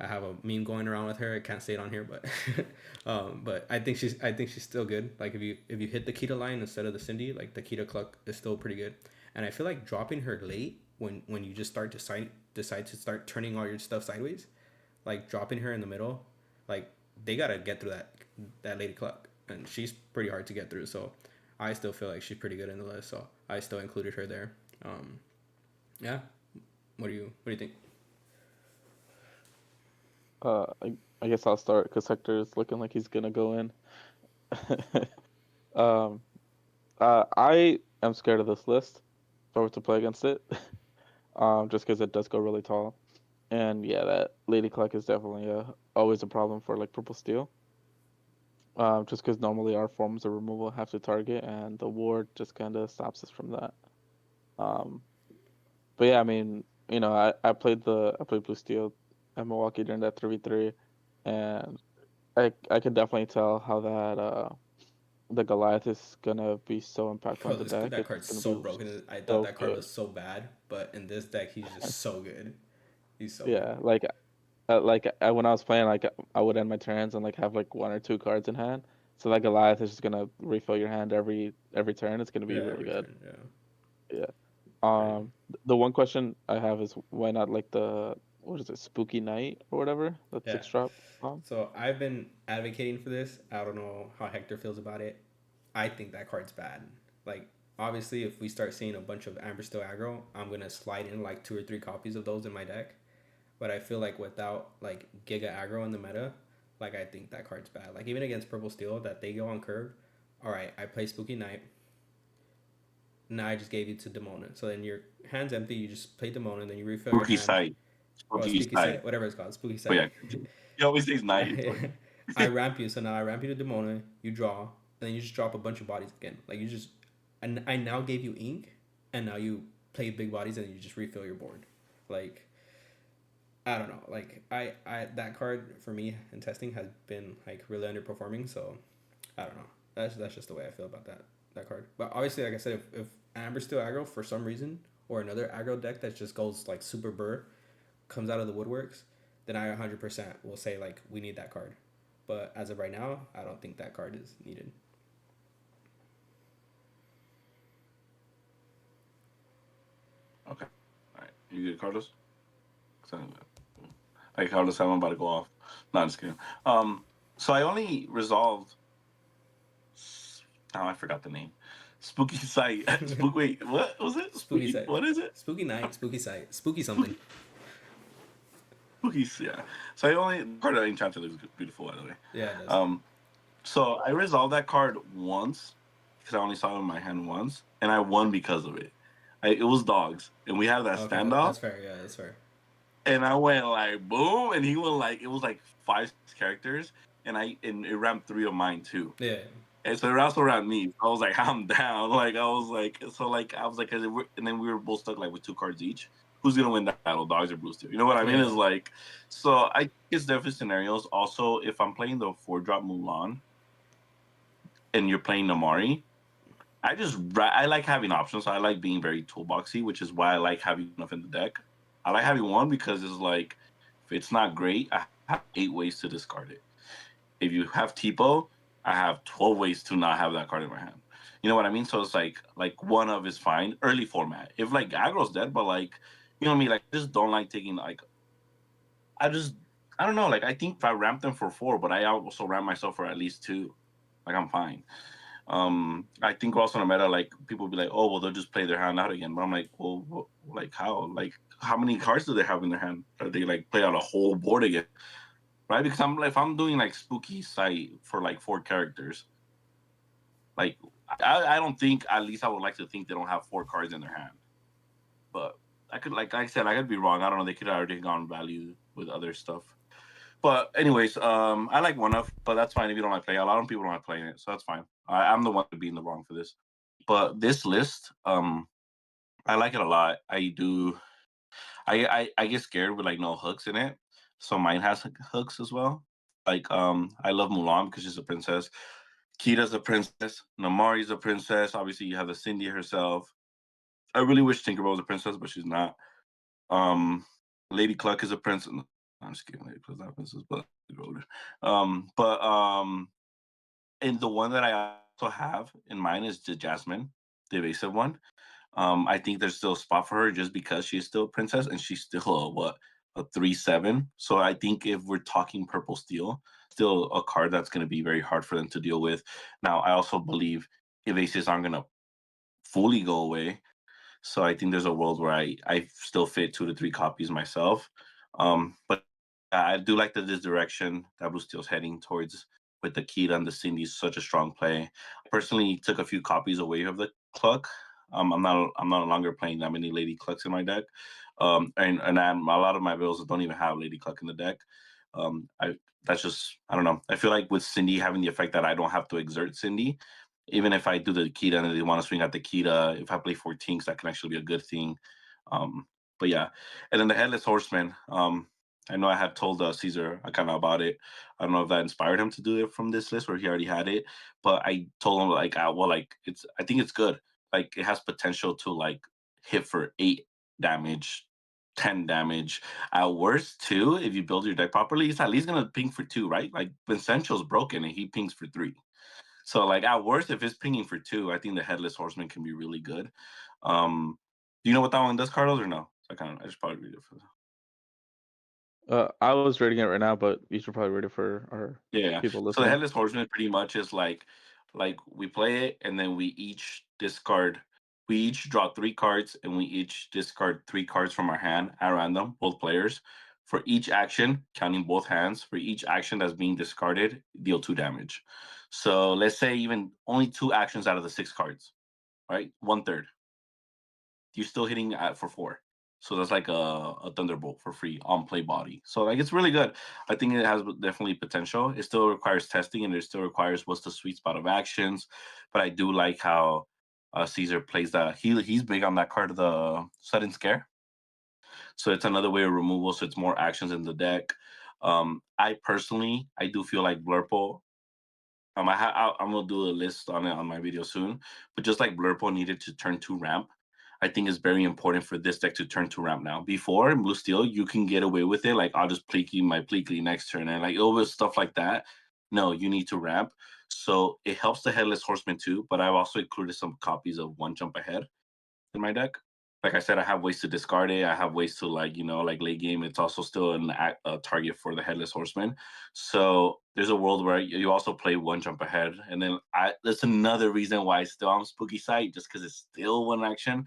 I have a meme going around with her. I can't say it on here, but but I think she's still good. Like if you hit the Kita line instead of the Cindy, like the Kita Cluck is still pretty good. And I feel like dropping her late when you just decide to start turning all your stuff sideways, like dropping her in the middle, like they gotta get through that Lady Cluck, and she's pretty hard to get through. So I still feel like she's pretty good in the list. So I still included her there. Yeah. What do you think? I guess I'll start because Hector is looking like he's gonna go in. um, I am scared of this list if I were to play against it. Just because it does go really tall, and yeah, that Lady Clock is definitely always a problem for like purple steel. Just because normally our forms of removal have to target, and the ward just kind of stops us from that. Um, but yeah, I mean, I played blue steel at Milwaukee during that 3v3, and I can definitely tell how that the Goliath is gonna be so impactful Bro, on the this deck. that It's card's gonna so be broken. I thought so that card good. was so bad, but in this deck, he's just so good. He's so good. Yeah, when I was playing, like I would end my turns and like have like 1 or 2 cards in hand. So that Goliath is just gonna refill your hand every turn. It's gonna be Yeah, really every good. turn. Yeah. Yeah. Right. The one question I have is why not like the what is it, Spooky Night or whatever? That Yeah. 6 drop. So I've been advocating for this. I don't know how Hector feels about it. I think that card's bad. Like, obviously, if we start seeing a bunch of Amber Steel aggro, I'm gonna slide in like 2 or 3 copies of those in my deck. But I feel like without like Giga aggro in the meta, like I think that card's bad. Like even against Purple Steel, that they go on curve. All right, I play Spooky Knight. Now I just gave you to Demona. So then your hand's empty. You just play Demona, and then you refill your Spooky hand. sight. Oh, Spooky Spooky sight. Sight, whatever it's called, Spooky But Sight. yeah, he always says night. I ramp you, so now I ramp you to Demona. You draw, and then you just drop a bunch of bodies again. Like you just, and I now gave you ink, and now you play big bodies, and you just refill your board. Like I don't know. Like I that card for me in testing has been like really underperforming. So I don't know. That's just the way I feel about that card. But obviously, like I said, if Amber Steel aggro for some reason or another aggro deck that just goes like super burr comes out of the woodworks, then I 100% will say like we need that card. But as of right now, I don't think that card is needed. Okay. All right. You good, Carlos? Like Carlos, I'm about to go off. No, I'm just kidding. So I only resolved. Now I forgot the name. Spooky sight. Spook. Wait, what was it? Spooky Spooky. sight, What is it? spooky night, spooky sight, spooky something. Spooky. Spooky. Yeah. So I only part of Enchanted looks beautiful, by the way. Yeah, it does. So I resolved that card once because I only saw it in my hand once, and I won because of it. It was dogs, and we had that Okay, standoff, that's fair. Yeah, that's fair. and I went like boom, and he went like it was like 5 characters, and it rammed 3 of mine too. Yeah, And so it also around me. I was like, I'm down. Like I was like, so like I was like, and then we were both stuck like with 2 cards each. Who's gonna win that battle, dogs or blue steel? You know what I mean? yeah, Is like, so I think it's different scenarios. Also, if I'm playing the 4-drop Mulan and you're playing Namari, I like having options. So I like being very toolboxy, which is why I like having enough in the deck. I like having one because it's like, if it's not great, I have 8 ways to discard it. If you have Tipo, I have 12 ways to not have that card in my hand. You know what I mean? So it's like one of is fine. Early format. If like aggro's dead, but like you know what I mean, like I just don't like taking like I just I don't know, like I think if I ramp them for 4, but I also ramp myself for at least 2, like I'm fine. I think also in the meta, like people be like, oh well, they'll just play their hand out again. But I'm like, well, like how? Like how many cards do they have in their hand? Are they like play out a whole board again? Right? Because I'm like, if I'm doing like spooky sight for like 4 characters, like I don't think at least I would like to think they don't have 4 cards in their hand. But I could like I said, I could be wrong. I don't know. They could have already gone value with other stuff. But anyways, I like one of, but that's fine if you don't like play. A lot of people don't like playing it, so that's fine. I'm the one to be in the wrong for this. But this list, I like it a lot. I do. I get scared with like no hooks in it, so mine has hooks as well. Like I love Mulan because she's a princess. Kita's a princess. Namari's a princess. Obviously, you have the Cindy herself. I really wish Tinkerbell was a princess, but she's not. Um, Lady Cluck is a princess. No, I'm just kidding. Lady Cluck's not a princess, but but and the one that I also have in mind is the Jasmine, the evasive one. I think there's still a spot for her just because she's still a princess and she's still a 3/7. So I think if we're talking purple steel, still a card that's going to be very hard for them to deal with. Now I also believe evasives aren't going to fully go away. So I think there's a world where I still fit 2 to 3 copies myself. But I do like that this direction that Blue Steel's heading towards with the Kita and the Cindy is such a strong play. I personally took a few copies away of the Cluck. I'm no longer playing that many Lady Clucks in my deck. A lot of my bills don't even have Lady Cluck in the deck. I that's just I don't know. I feel like with Cindy having the effect that I don't have to exert Cindy, even if I do the Kita and they want to swing at the Kita, if I play 14s, that can actually be a good thing. Um, but yeah, and then the Headless Horseman. I know I had told Caesar kind of about it. I don't know if that inspired him to do it from this list or he already had it, but I told him like, well, like it's. I think it's good. Like it has potential to like hit for 8 damage, 10 damage. At worst, too, if you build your deck properly, he's at least gonna ping for 2, right? Like Vincenzo's broken and he pings for 3. So like at worst, if it's pinging for 2, I think the Headless Horseman can be really good. Do you know what that one does, Carlos, or no? I just probably read it for. I was reading it right now, but you should probably read it for our Yeah. people So the listening. Headless Horseman pretty much is like we play it and then we each discard. We each draw 3 cards and we each discard 3 cards from our hand at random, both players, For each action, counting both hands, for each action that's being discarded, deal 2 damage. So let's say even only 2 actions out of the 6 cards, right? 1/3. You're still hitting at for 4. So that's like a thunderbolt for free on play body. So like it's really good. I think it has definitely potential. It still requires testing and it still requires what's the sweet spot of actions. But I do like how Caesar plays that. He's big on that card, the sudden scare. So it's another way of removal. So it's more actions in the deck. I personally, I do feel like Blurple. I'm gonna do a list on it on my video soon. But just like Blurple needed to turn 2 ramp, I think it's very important for this deck to turn 2 ramp now. Before in Blue Steel, you can get away with it. Like I'll just Pleaky my Pleaky next turn and like over stuff like that. No, you need to ramp. So it helps the Headless Horseman too. But I've also included some copies of One Jump Ahead in my deck. Like I said, I have ways to discard it. I have ways to like late game. It's also still a target for the Headless Horseman. So there's a world where you also play One Jump Ahead, and then that's another reason why I still am Spooky Sight, just because it's still one action.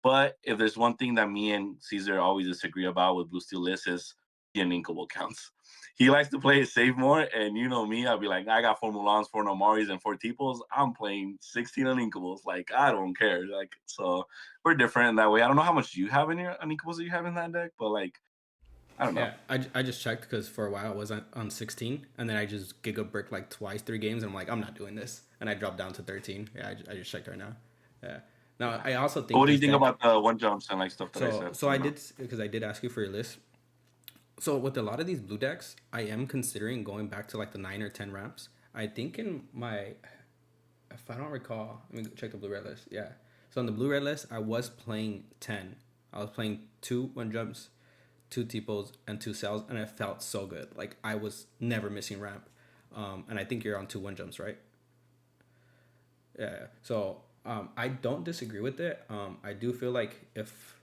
But if there's one thing that me and Caesar always disagree about with Blue Steel List is the uninkable counts. He likes to play it safe more, and you know me, I'll be like, I got 4 Mulans, 4 Nomaris, and 4 Teepos. I'm playing 16 uninkables. Like, I don't care. Like, so we're different in that way. I don't know how much you have in your uninkables that you have in that deck, but like, I don't know. Yeah, I just checked because for a while I was on 16, and then I just giga brick like twice 3 games, and I'm like, I'm not doing this, and I dropped down to 13. Yeah, I just checked right now. Yeah. Now I also But think what do you this think deck. about the one jumps and like stuff that I So said? so I did because I did ask you for your list. So with a lot of these blue decks, I am considering going back to like the 9 or 10 ramps. I think in my, if I don't recall, let me check the blue red list. Yeah. So on the blue red list, I was playing 10. I was playing 2 1 jumps, 2 Teepos, and 2 cells, and it felt so good. Like I was never missing ramp. And I think you're on 2 1 jumps, right? Yeah. So I don't disagree with it. I do feel like if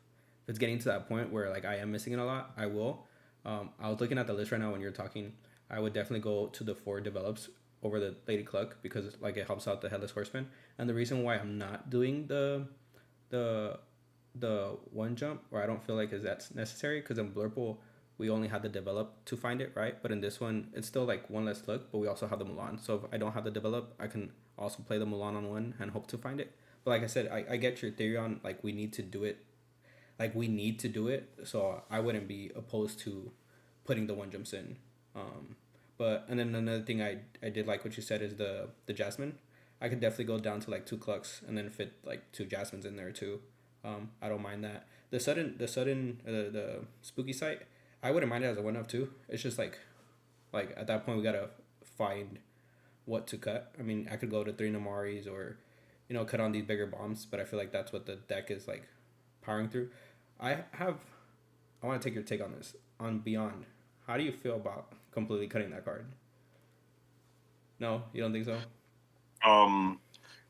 it's getting to that point where like I am missing it a lot, I will. I was looking at the list right now when you're talking. I would definitely go to the 4 develops over the Lady Cluck because like it helps out the Headless Horseman. And the reason why I'm not doing the the 1 jump, or I don't feel like is that's necessary because in Blurple we only had to develop to find it, right? But in this one, it's still like one less look, but we also have the Mulan. So if I don't have to develop, I can also play the Mulan on one and hope to find it. But like I said, I get your theory on like we need to do it. Like we need to do it. So I wouldn't be opposed to putting the 1 jumps in. Um, but and then another thing I did like what you said is the Jasmine. I could definitely go down to like 2 Clucks and then fit like 2 Jasmines in there too. I don't mind that. The spooky site, I wouldn't mind it as a 1 of too. It's just like at that point we gotta find what to cut. I mean, I could go to 3 Namaris or cut on these bigger bombs, but I feel like that's what the deck is like powering through. I have I want to take your take on this on Beyond. How do you feel about completely cutting that card? No, you don't think so? Um,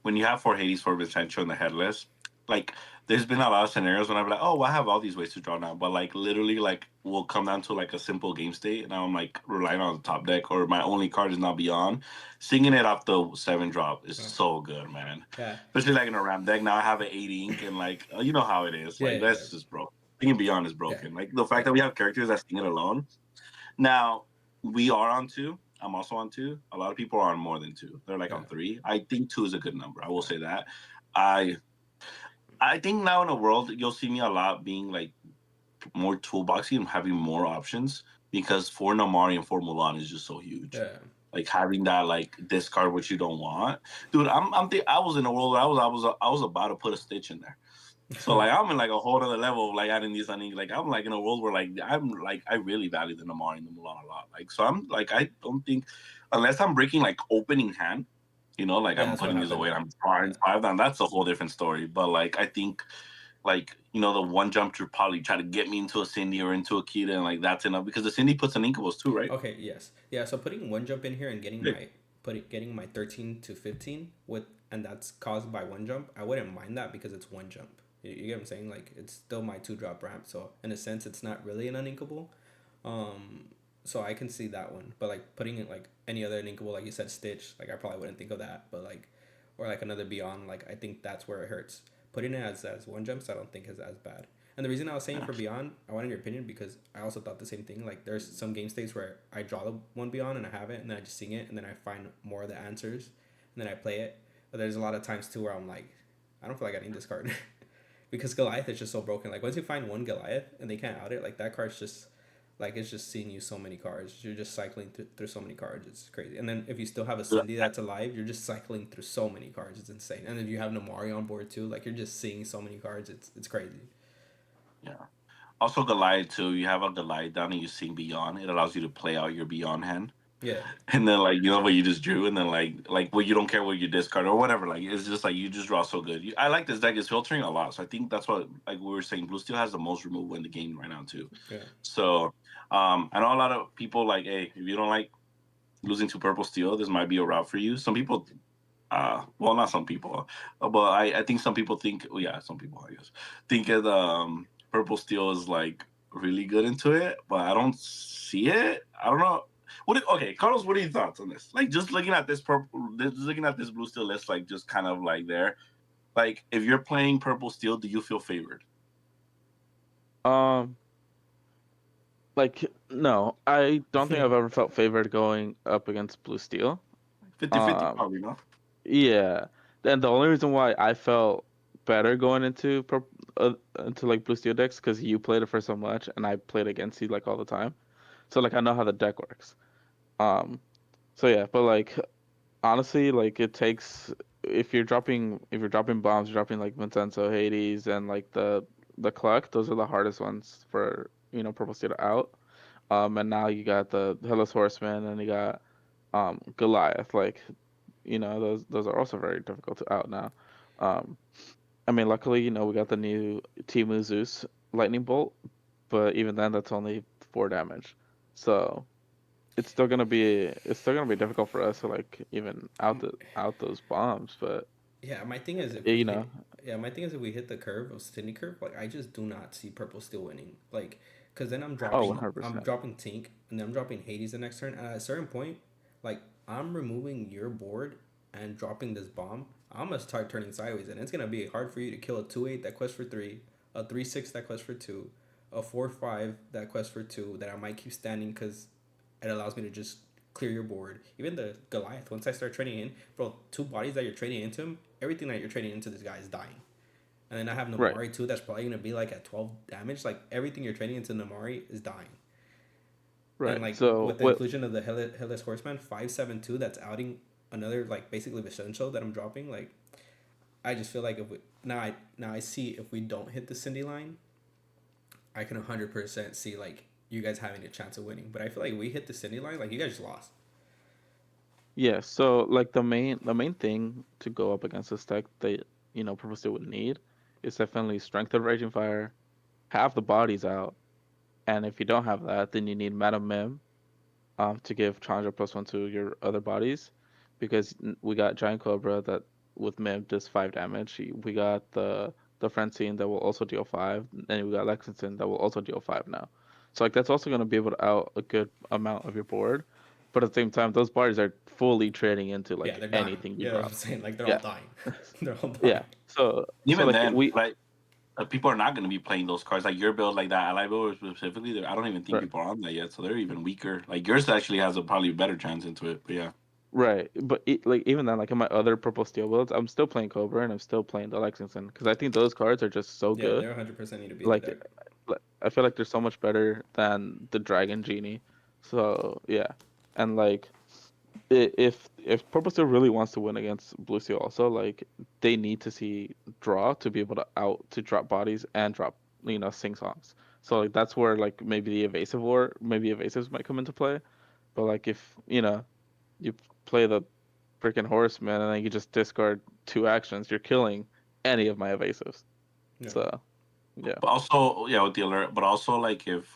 when you have 4 Hades, 4 Vincenzo, and the headless, like there's been a lot of scenarios when I'm like, oh, well, I have all these ways to draw now, but like literally, like we'll come down to like a simple game state, and I'm like relying on the top deck, or my only card is not Beyond. Singing it off the 7 drop is Oh, so good, man. yeah, Especially like in a ramp deck. Now I have an 8 ink, and like you know how it is. yeah, Like yeah, that's just broke. Singing Beyond is yeah, broken. Like the fact yeah, that we have characters that sing it alone. Now we are on 2. I'm also on 2. A lot of people are on more than 2. They're like yeah, on 3. I think 2 is a good number. I will yeah, say that. I I think now in the world you'll see me a lot being like more toolboxy and having more options because 4 Nomari and 4 Mulan is just so huge. yeah. Like having that like discard what you don't want, dude. I was in a world where I was about to put a Stitch in there. So like I'm in like a whole other level of like adding these on like I'm like in a world where like I'm like I really value the Namari and the Mulan a lot. Like so I'm like I don't think unless I'm breaking like opening hand, like Yeah, I'm that's what putting these happened. away and I'm drawing Yeah, 5 down, that's a whole different story. But like I think like the 1 jump to probably try to get me into a Cindy or into a Kita and like that's enough because the Cindy puts an Inkables too, right? okay, yes, yeah. So putting 1 jump in here and Yeah. getting my 13 to 15 with, and that's caused by 1 jump. I wouldn't mind that because it's 1 jump. You get what I'm saying? Like it's still my 2 drop ramp. So in a sense, it's not really an uninkable. Um, so I can see that one. But like putting it like any other uninkable, like you said, Stitch. Like I probably wouldn't think of that. But like, or like another Beyond. Like I think that's where it hurts. Putting it as 1 jumps, I don't think is as bad. And the reason I was saying Yeah. for Beyond, I wanted your opinion because I also thought the same thing. Like there's some game states where I draw the one Beyond and I have it, and then I just sing it, and then I find more of the answers, and then I play it. But there's a lot of times too where I'm like, I don't feel like I need this card because Goliath is just so broken. Like once you find one Goliath and they can't out it, like that card's just like it's just seeing you so many cards. You're just cycling through so many cards. It's crazy. And then if you still have a Cindy that's alive, you're just cycling through so many cards. It's insane. And if you have Namari on board too, like you're just seeing so many cards. It's crazy. Yeah. Also, Goliath too. You have a Goliath down and you sing Beyond. It allows you to play out your Beyond hand. Yeah. And then like what you just drew, and then like well you don't care what you discard or whatever. Like it's just like you just draw so good. I like this deck. It's filtering a lot, so I think that's what like we were saying. Blue Steel has the most removal in the game right now too. Yeah. So I know a lot of people like, hey, if you don't like losing to Purple Steel, this might be a route for you. Some people, well, not some people, but I think some people think, well, yeah, some people I guess think that Purple Steel is like really good into it, but I don't see it. I don't know. Okay, Carlos, what are your thoughts on this? Like, just looking at this just looking at this Blue Steel list, like just kind of like there. Like, if you're playing Purple Steel, do you feel favored? Um, like no, I don't think I've ever felt favored going up against Blue Steel. 50-50 Um, probably, no? yeah. Then the only reason why I felt better going into like Blue Steel decks because you played it for so much and I played against you like all the time. So like I know how the deck works. Um, so yeah, but like honestly, like it takes if you're dropping bombs, you're dropping like Vincenzo, Hades, and like the Cluck. Those are the hardest ones for Purple Steel to out. And now you got the Headless Horseman and you got Goliath. Like those are also very difficult to out now. Um, I mean, luckily we got the new Timu Zeus Lightning Bolt, but even then that's only 4 damage. So it's still gonna be difficult for us to like even out those bombs, but Yeah, my thing is if we you know, hit. Yeah, my thing is if we hit the curve of Cindy curve, like I just do not see Purple still winning. Like, cause then oh, I'm 100%. dropping Tink, and then I'm dropping Hades the next turn. And at a certain point, like I'm removing your board and dropping this bomb. I'm gonna start turning sideways, and it's gonna be hard for you to kill a 2/8 that quests for 3, a 3/6 that quests for 2, a 4/5 that quests for 2 that I might keep standing because it allows me to just clear your board. Even the Goliath, once I start trading in, bro, 2 bodies that you're trading into him, everything that you're trading into this guy is dying. And then I have Right, Namari too, that's probably gonna be like at 12 damage. Like everything you're trading into Namari is dying. And right. like So with the what? inclusion of the Headless Horseman, 5/7/2, that's outing another like basically Essential that I'm dropping. Like I just feel like if we now I see if we don't hit the Cindy line, I can 100% see like you guys having a chance of winning. But I feel like we hit the Cindy line, like you guys just lost. Yeah. So like the main thing to go up against this deck that Purple Steel would need is definitely strength of Raging Fire, have the bodies out, and if you don't have that, then you need Madam Mim to give Chandra +1 to your other bodies, because we got Giant Cobra that with Mim does 5 damage. We got the Francine that will also deal 5, and we got Lexington that will also deal 5 now. So like that's also going to be able to out a good amount of your board, but at the same time, those bodies are fully trading into Yeah, like they're dying. anything you Yeah, I'm drop. saying like they're all Yeah, dying. They're all dying. yeah. So Even like then, we like people are not going to be playing those cards like your build, like that ally build specifically. I don't even think right. people are on that yet, so they're even weaker. Like yours actually has a probably better chance into it. But yeah, Right, but like even then, like in my other purple steel builds, I'm still playing Cobra and I'm still playing the Lexington because I think those cards are just so Yeah, good. they're 100% need to be in the Like, deck. I feel like they're so much better than the Dragon Genie. So yeah, and like if Purple Steel really wants to win against Blue Steel, also like they need to see draw to be able to drop bodies and drop sing songs. So like that's where like maybe the evasive war maybe evasives might come into play. But like if you play the freaking horseman and then you just discard 2 actions, you're killing any of my evasives. Yeah, So yeah, but also yeah with the alert, but also like if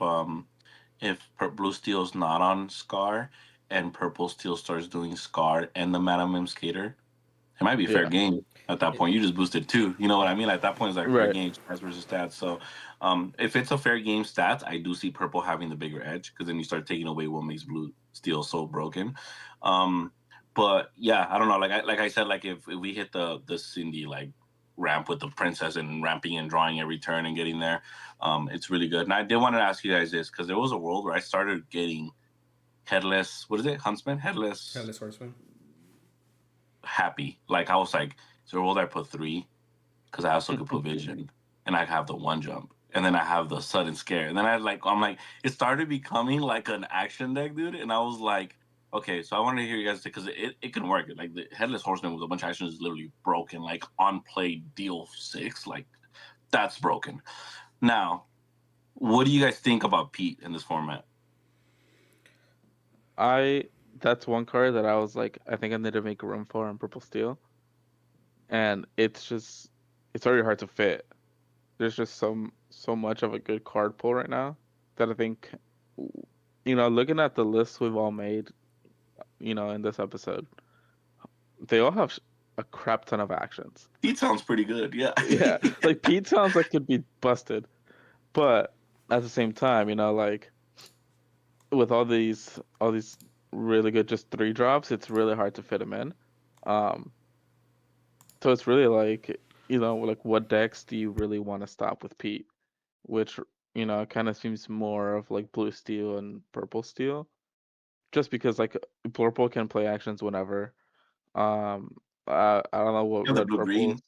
Blue Steel's not on Scar and Purple Steel starts doing Scar and the Madam Mim Skater, it might be fair yeah, game at that it, point. You just boosted two. You know what I mean? At that point, it's like fair right, game stats versus stats. So, if it's a fair game stats, I do see purple having the bigger edge because then you start taking away what makes blue steel so broken. Um, but yeah, I don't know. Like I said, like if we hit the Cindy, like ramp with the princess and ramping and drawing every turn and getting there. It's really good. And I did want to ask you guys this because there was a world where I started getting headless. What is it? Huntsman? Headless. Headless Horseman. Happy. Like I was like, so world I put 3 because I also could put vision and I have the 1 jump. And then I have the sudden scare. And then I'm like, it started becoming like an action deck, dude. And I was like, okay, so I wanted to hear you guys say because it can work. Like the Headless Horseman with a bunch of actions is literally broken. Like on play deal 6, like that's broken. Now, what do you guys think about Pete in this format? I That's one card that I was like, I think I need to make room for in Purple Steel, and it's already hard to fit. There's just so much of a good card pool right now that I think, looking at the list we've all made, in this episode, they all have a crap ton of actions. Pete sounds pretty good, yeah. Yeah, like Pete sounds like could be busted, but at the same time, like with all these really good just 3 drops, it's really hard to fit them in. Um, so it's really like, like what decks do you really want to stop with Pete? Which, kind of seems more of like blue steel and purple steel, just because like purple can play actions whenever. I don't know what You know, the red blue purple is. green,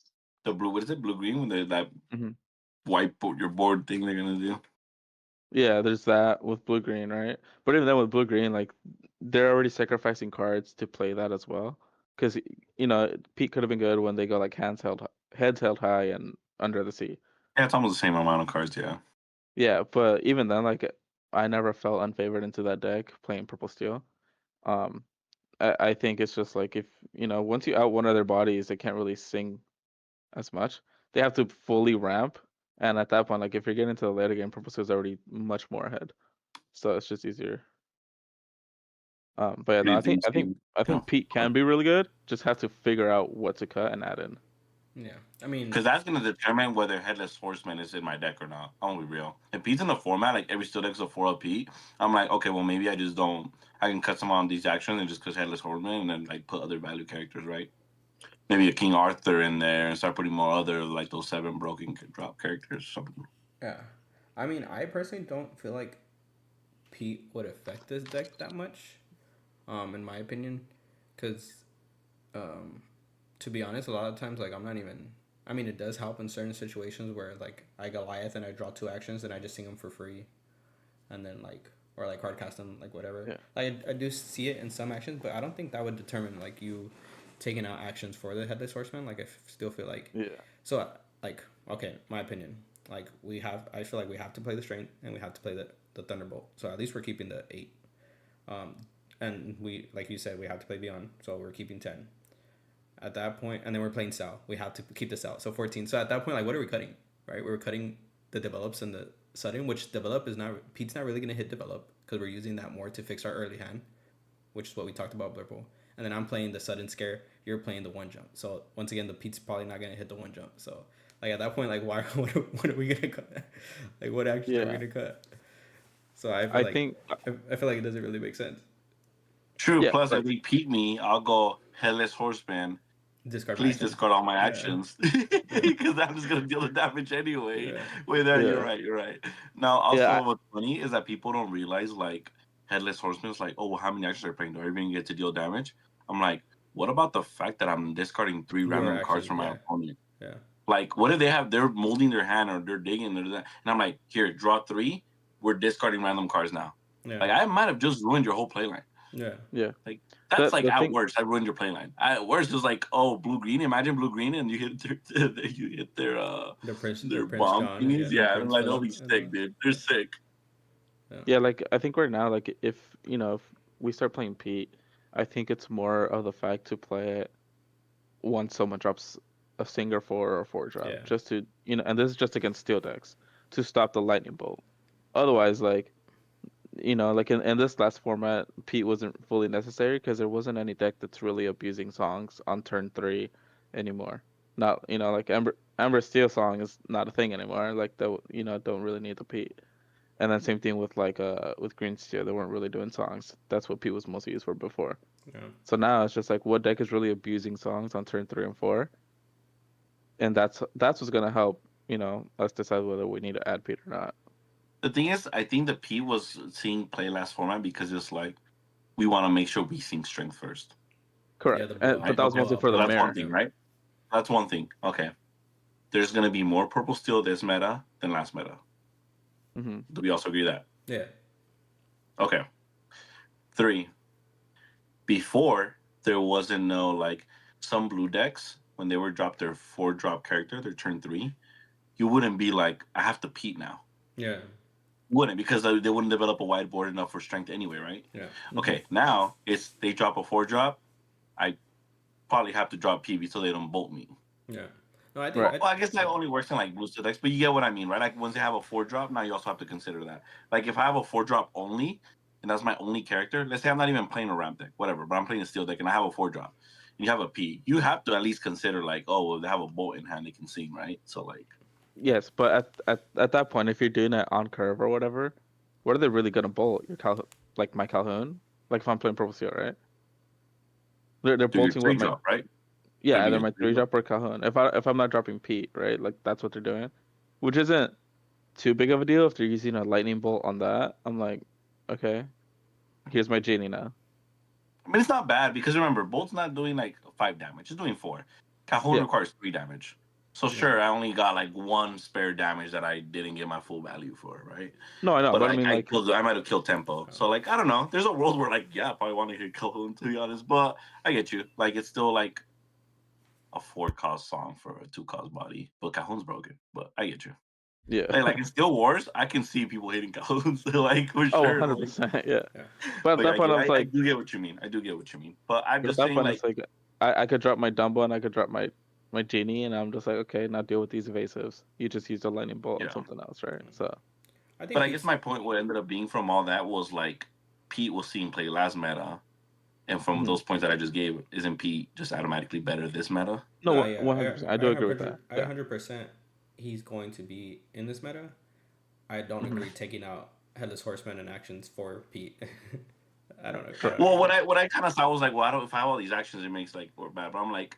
the blue. What is it? Blue green when they that Mhm. whiteboard your board thing they're gonna do. Yeah, there's that with blue green, right? But even then with blue green, like they're already sacrificing cards to play that as well. Because Pete could have been good when they go like heads held high and under the sea. Yeah, it's almost the same amount of cards. Yeah. Yeah, but even then, like I never felt unfavored into that deck playing purple steel. Um, I think it's just like if once you out one of their bodies, they can't really sing as much. They have to fully ramp, and at that point, like if you're getting into the later game, purple steel is already much more ahead. So it's just easier. But yeah, no, Pretty I think things, I think I yeah. think Pete can be really good. Just have to figure out what to cut and add in. Yeah, I mean, Because that's gonna determine whether Headless Horseman is in my deck or not. I'm gonna be real. If Pete's in the format, like every steel deck's a 4 Pete, I'm like, okay, well maybe I just don't. I can cut some on these actions and just cause Headless Horseman, and then like put other value characters, right? Maybe a King Arthur in there and start putting more other like those 7 broken drop characters or something. yeah, I mean, I personally don't feel like Pete would affect this deck that much, in my opinion, because, um, to be honest, a lot of times like I'm not even. I mean, it does help in certain situations where like I Goliath and I draw 2 actions and I just sing them for free, and then like or like hard cast them like whatever. Yeah, Like I do see it in some actions, but I don't think that would determine like you taking out actions for the headless horseman. Like I still feel like yeah, so like okay, my opinion. Like I feel like we have to play the strength and we have to play the thunderbolt. So at least we're keeping the 8. Um, and we like you said we have to play beyond, so we're keeping 10 at that point, and then we're playing Sal. We have to keep the Sal, so 14. So at that point, like, what are we cutting? Right, we're cutting the develops and the sudden, which develop is not Pete's not really gonna hit develop because we're using that more to fix our early hand, which is what we talked about Blurple. And then I'm playing the sudden scare. You're playing the 1 jump. So once again, the Pete's probably not gonna hit the 1 jump. So like at that point, like why what are we gonna cut? Like what actions are we yeah. gonna cut? So I feel I like think I feel like it doesn't really make sense. True. yeah, Plus, if like they Pete me, I'll go Headless Horseman. Discard my Please actions. discard all my Yeah. actions Yeah. because I'm just gonna deal the damage anyway. Yeah. Wait, there, you're yeah, right, you're right. Now, yeah, also, what's funny is that people don't realize like Headless Horseman's like, oh, well, how many actions are you playing? Do I even get to deal damage? I'm like, what about the fact that I'm discarding 3 Your random cards actions. from my Yeah. opponent? Yeah. Like, what if they're molding their hand or they're digging and I'm like, here, draw 3. We're discarding random cards now. Yeah. Like, I might have just ruined your whole playline. Yeah. yeah. Like that's The like the at thing, worst, I ruined your playline. At worst, it's like, oh, blue green. Imagine blue green, and you hit you hit Their their Prince bomb John, yeah, thingies. their Yeah, Prince like they'll Philip be as sick, well. dude. They're sick. Yeah. yeah, like I think right now, like if we start playing Pete, I think it's more of the fact to play it once someone drops a Singer 4 or 4 drop, Yeah. just to and this is just against steel decks to stop the lightning bolt. Otherwise, like like in this last format, Pete wasn't fully necessary because there wasn't any deck that's really abusing songs on turn 3 anymore. Not like Ember Steel song is not a thing anymore. Like the don't really need the Pete. And then same thing with like with Green Steel, they weren't really doing songs. That's what Pete was mostly used for before. Yeah. So now it's just like what deck is really abusing songs on turn 3 and 4, and that's what's gonna help us decide whether we need to add Pete or not. The thing is, I think the P was seeing play last format because it's like we want to make sure we sync strength first. Yeah, Correct, the blow but Right? up, that was Okay. mostly blow for up the So that's ability. one mirror. thing, Yeah. right? That's one thing. Okay. There's going to be more purple steel this meta than last meta. Hmm. Do we also agree that? Yeah. Okay. Three. Before, there wasn't no like some blue decks, when they were dropped their 4-drop character, their turn 3, you wouldn't be like, I have to Pete now. Yeah. Wouldn't, because they wouldn't develop a wide board enough for strength anyway, right? Yeah. Hmm. Okay. Now, it's they drop a 4-drop. I probably have to drop PV so they don't bolt me. Yeah. No, I think Right. Well, I guess that only works in like blue steel decks, but you get what I mean, right? Like once they have a 4-drop, now you also have to consider that. Like if I have a 4-drop only, and that's my only character, let's say I'm not even playing a ramp deck, whatever, but I'm playing a steel deck and I have a 4-drop, and you have a P, you have to at least consider like, oh, well, they have a bolt in hand they can sing, right? So like, Yes, but at that point, if you're doing it on curve or whatever, what are they really gonna bolt? Like my Calhoun? Like if I'm playing Purple Seal, right? They're do your bolting what three my drop, right? Gonna yeah, be they're your my three three drop. drop or Calhoun. If I'm not dropping Pete, right? Like that's what they're doing, which isn't too big of a deal if they're using a lightning bolt on that. I'm like, okay, here's my genie now. I mean, it's not bad because remember, bolt's not doing like 5 damage; it's doing 4. Cajon Yeah. requires 3 damage. So Yeah. sure, I only got like one spare damage that I didn't get my full value for, right? No, I know, But but I like mean like I might have killed tempo. Oh. So like I don't know. There's a world where like yeah, I probably want to hit Cajon to be honest. But I get you. Like it's still like a 4 cost song for a 2 cost body. But Cajon's broken. But I get you. yeah. Like in Steel Wars, I can see people hitting Cajons like for Oh, sure. Like 100%. Yeah. Yeah. But at like that point, I was I like, do get what you mean. I do get what you mean. But I'm at just that saying point, like it's like I could drop my Dumbo and I could drop my genie, and I'm just like, okay, now deal with these evasives. You just used a lightning bolt on yeah. something else, right? So I But think I guess Pete's. my point, what ended up being from all that was like Pete was seeing play last meta, and from mhm. those points that I just gave, isn't Pete just automatically better this meta? No, No, yeah, 100%. I do agree with that. I Yeah. 100%. He's going to be in this meta. I don't Hmm. agree taking out Headless Horseman and actions for Pete. I don't Correct. Well, agree. what I kind of saw was like, well, I don't, if I have all these actions, it makes like or bad. But I'm like,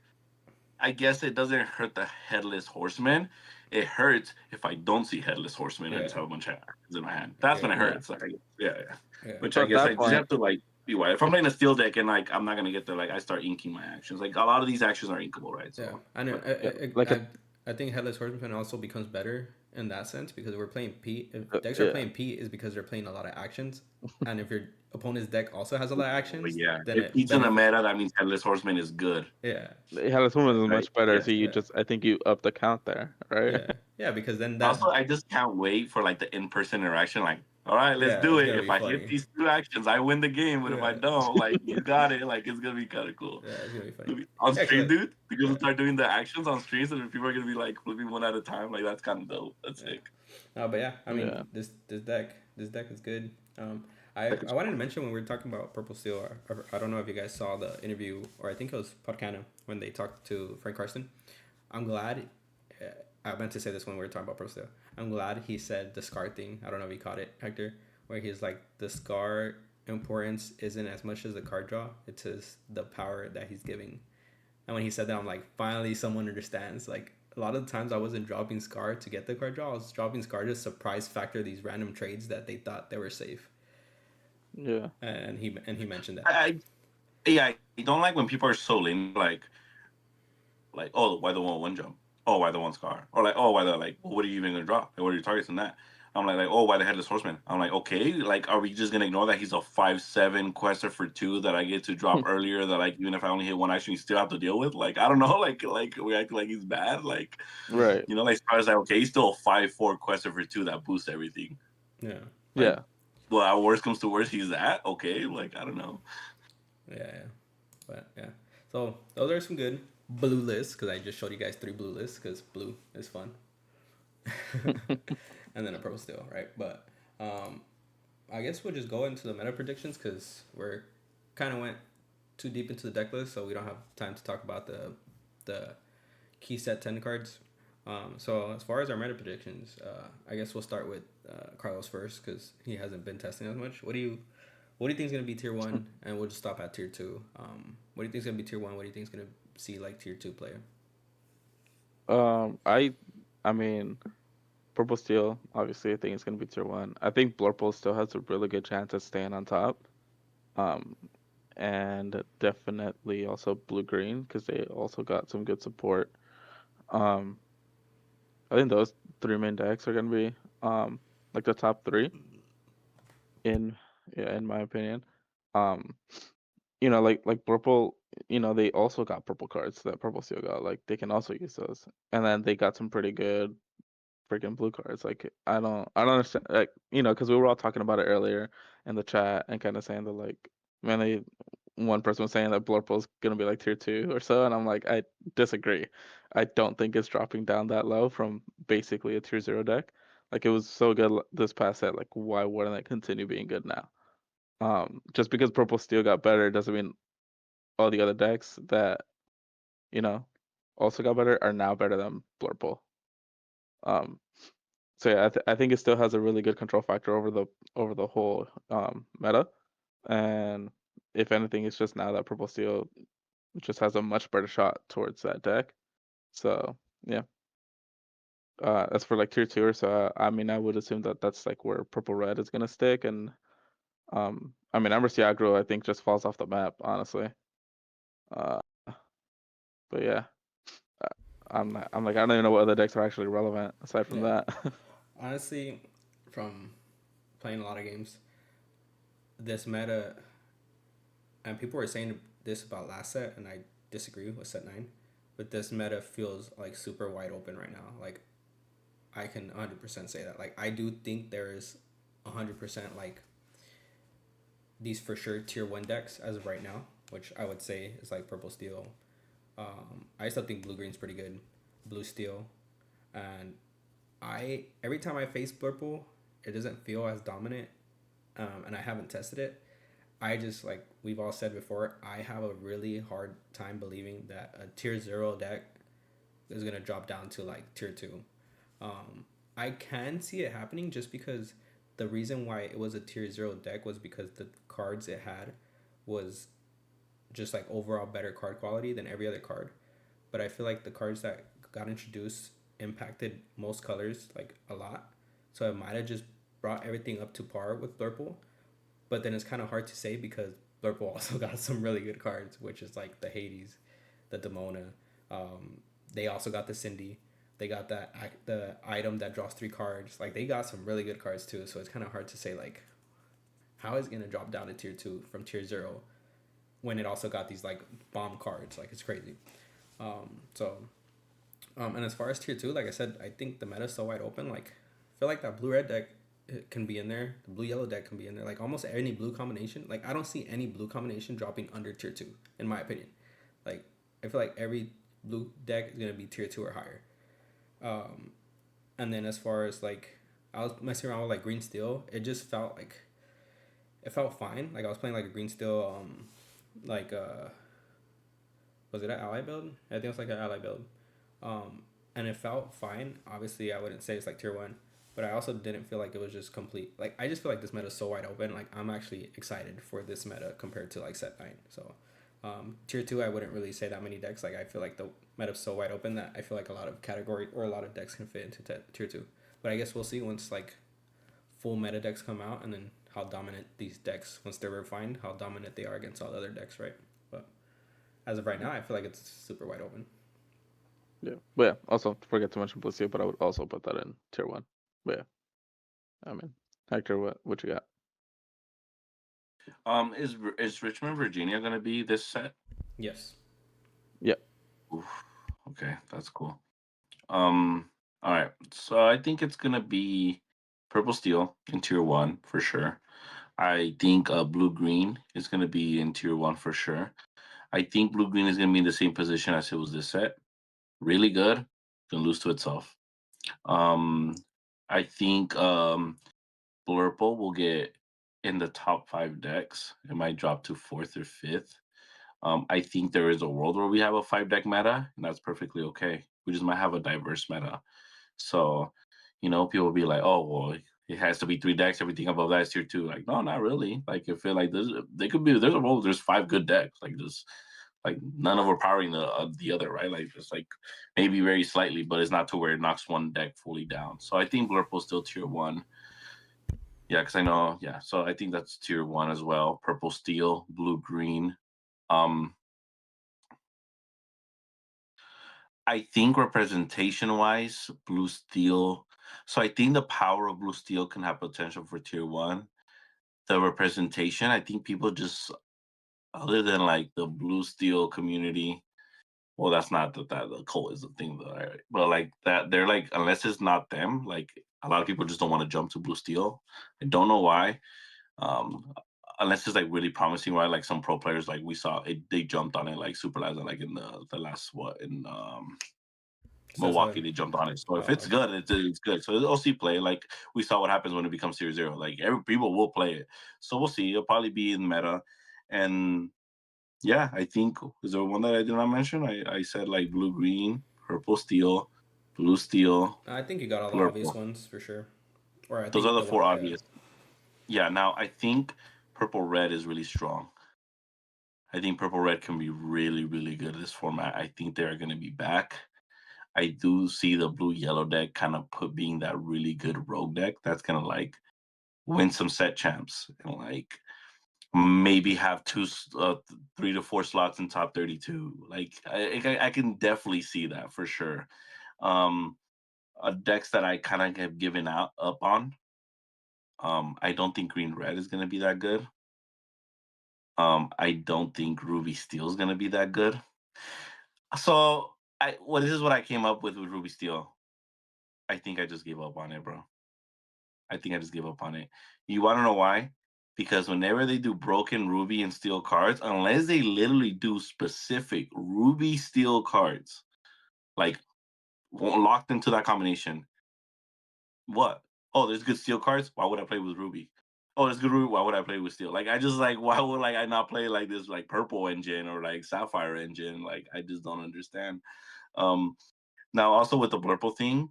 I guess it doesn't hurt the headless horseman. It hurts if I don't see headless horseman and Yeah, just have a bunch of actions in my hand. That's when yeah, it Yeah. hurts. Like, yeah, yeah. yeah, Which So I at guess I that just point, have to like be wise. If I'm playing a steel deck and like I'm not gonna get there, like I start inking my actions. Like a lot of these actions are inkable, right? yeah. So, I know. but yeah, like I think Headless Horseman also becomes better in that sense because we're playing Pete. If decks are yeah, playing Pete, is because they're playing a lot of actions, and if your opponent's deck also has a lot of but actions, yeah, then if it Pete's in the benefits. meta, that means headless horseman is good, Yeah, yeah, this woman is right? much better. Yeah. So you yeah, just, I think you up the count there, right? yeah, yeah. Because then that, Also, I just can't wait for like the in-person interaction. Like, all right, let's yeah, do it's it. gonna If be I hit funny. these 2 actions, I win the game. But if I Yeah, don't, like, you got it. Like, it's gonna be kind of cool. yeah, it's gonna be funny. On Yeah, stream, cause dude, we're yeah, gonna start doing the actions on streams, and people are gonna be like flipping one at a time. Like, that's kind of dope. That's yeah. sick. No, but yeah, I mean Yeah. this deck is good. I wanted to mention when we were talking about Purple Steel. I don't know if you guys saw the interview or I think it was Podcana when they talked to Frank Karsten. I'm glad. Uh, I meant to say this when we were talking about Purple Steel. I'm glad he said the scar thing. I don't know if you caught it, Hector, where he's like the scar importance isn't as much as the card draw. It's the power that he's giving. And when he said that, I'm like, finally, someone understands. Like, a lot of the times I wasn't dropping Scar to get the card draw. I was dropping Scar to surprise factor these random trades that they thought they were safe. Yeah. And he mentioned that. Yeah, I don't like when people are so lame. Like, oh, why the one jump? Oh, why the one scar? Or like, oh, why the like? What are you even gonna draw? Like, what are your targets in that? I'm like, oh, why the headless horseman? I'm like, okay, like, are we just gonna ignore that he's a 5/7 quester for 2 that I get to drop earlier? That like, even if I only hit one action, you still have to deal with. Like, I don't know, like we act like he's bad. Like, Right. like as far as like, okay, he's still a 5/4 quester for 2 that boosts everything. Yeah. Like, Yeah. well, our worst comes to worst, he's that okay. Like, I don't know. Yeah. But yeah. So those are some good blue lists because I just showed you guys 3 blue lists because blue is fun. And then a purple steel, right? But I guess we'll just go into the meta predictions because we're kind of went too deep into the deck list, so we don't have time to talk about the key set 10 cards. So as far as our meta predictions, I guess we'll start with Carlos first because he hasn't been testing as much. What do you think is gonna be tier 1? And we'll just stop at tier 2. What do you think is gonna be tier 1? What do you think is gonna see like tier 2 player? I, I mean, Purple Steel. Obviously, I think it's gonna be tier one. I think Blurple still has a really good chance of staying on top. Um, and definitely also Blue Green because they also got some good support. Um, I think those three main decks are gonna be like the top three in yeah, in my opinion. Um, like purple, they also got purple cards that purple steel got. Like they can also use those, and then they got some pretty good freaking blue cards. Like I don't understand. Like because we were all talking about it earlier in the chat and kind of saying that like, man, one person was saying that Blurple's gonna be like tier two or so, and I'm like, I disagree. I don't think it's dropping down that low from basically a tier zero deck. Like it was so good this past set. Like why wouldn't it continue being good now? Just because Purple Steel got better doesn't mean all the other decks that you know also got better are now better than Blurple. Um, so yeah, I think it still has a really good control factor over the whole meta, and if anything, it's just now that Purple Steel just has a much better shot towards that deck. So yeah, as for like tier two or so, I mean, I would assume that that's like where Purple Red is gonna stick, and I mean, Embassy Aggro I think just falls off the map honestly. Uh, but yeah, uh, I'm like I don't even know what other decks are actually relevant aside from Yeah. that. Honestly, from playing a lot of games, this meta, and people were saying this about last set, and I disagree with set 9, but this meta feels like super wide open right now. Like, I can 100% say that. Like, I do think there is 100% like these for sure tier 1 decks as of right now, which I would say is like Purple Steel. I still think Blue Green's pretty good. Blue Steel. And every time I face Purple, it doesn't feel as dominant, and I haven't tested it. I just like we've all said before, I have a really hard time believing that a tier 0 deck is gonna drop down to like tier 2. I can see it happening just because the reason why it was a tier 0 deck was because the cards it had was just like overall better card quality than every other card. But I feel like the cards that got introduced impacted most colors like a lot. So it might have just brought everything up to par with Blurple. But then it's kind of hard to say because Blurple also got some really good cards, which is like the Hades, the Demona. They also got the Cindy. They got the item that draws 3 cards. Like they got some really good cards too. So it's kind of hard to say like how is it gonna drop down to tier 2 from tier 0 when it also got these like bomb cards. Like it's crazy. And as far as tier 2, like I said, I think the meta's so wide open. Like I feel like that blue red deck can be in there. The blue yellow deck can be in there. Like almost any blue combination. Like I don't see any blue combination dropping under tier 2, in my opinion. Like I feel like every blue deck is gonna be tier 2 or higher. And then as far as like I was messing around with like green steel, it just felt like it felt fine. Like I was playing like a green steel, like was it an ally build? I think it was like an ally build. And it felt fine. Obviously, I wouldn't say it's like tier 1, but I also didn't feel like it was just complete. Like I just feel like this meta is so wide open. Like I'm actually excited for this meta compared to like set 9. So tier 2, I wouldn't really say that many decks. Like I feel like the meta is so wide open that I feel like a lot of category or a lot of decks can fit into tier 2. But I guess we'll see once like full meta decks come out, and then how dominant these decks once they're refined, how dominant they are against all the other decks, right? But as of right now, I feel like it's super wide open. Yeah, but yeah, also forget to mention Blue Steel, but I would also put that in tier one. But yeah, I mean, Hector, what you got? Is Richmond, Virginia gonna be this set? Yes. Yeah, Oof, okay, that's cool. All right. So I think it's gonna be purple steel in tier one for sure. I think blue green is gonna be in tier one for sure. I think blue green is gonna be in the same position as it was this set. Really good, gonna lose to itself. Um, I think Blurple will get in the top 5 decks. It might drop to fourth or fifth. I think there is a world where we have a 5 deck meta, and that's perfectly okay. We just might have a diverse meta. So, people will be like, "Oh, well, it has to be 3 decks. Everything above that is tier 2." Like, no, not really. Like, I feel like there's a world. There's 5 good decks. Like, just Like none overpowering the other, right? Like it's like maybe very slightly, but it's not to where it knocks one deck fully down. So I think Blurple's still tier one. Yeah, because I know. Yeah, so I think that's tier one as well. Purple steel, blue green. Um, I think representation wise, blue steel. So I think the power of blue steel can have potential for tier one. The representation, I think people just other than like the blue steel community. Well, that's not that the cult is the thing though, right? But like that, they're like unless it's not them, like a lot of people just don't want to jump to blue steel. I don't know why. Um, unless it's like really promising, right? Like some pro players, like we saw, they jumped on it like super last, like in the last what in Milwaukee, Cesar. they jumped on it. So if Oh, it's okay. good, it's good. So it'll see play. Like we saw what happens when it becomes 0-0. Like every people will play it. So we'll see. It'll probably be in meta, and yeah, I think is there one that I did not mention? I said like blue green, purple steel, blue steel, I think you got all the obvious purple. ones for sure. Or I Those are think the the one, four yeah. obvious. Yeah, now I think purple red is really strong. I think purple red can be really, really good in this format. I think they're gonna be back. I do see the blue yellow deck kind of being that really good rogue deck that's gonna like win some set champs and like maybe have 3 to 4 slots in top 32. Like I can definitely see that for sure. Um, decks that I kind of have given out up on. I don't think green red is gonna be that good. I don't think ruby steel is gonna be that good. So this is what I came up with ruby steel. I think I just gave up on it, bro. I think I just gave up on it. You want to know why? Because whenever they do broken ruby and steel cards, unless they literally do specific ruby steel cards, like locked into that combination, what? Oh, there's good steel cards. Why would I play with ruby? Oh, there's good ruby. Why would I play with steel? Like I just like why would like I not play like this like purple engine or like sapphire engine? Like I just don't understand. Um, now also with the blurple thing,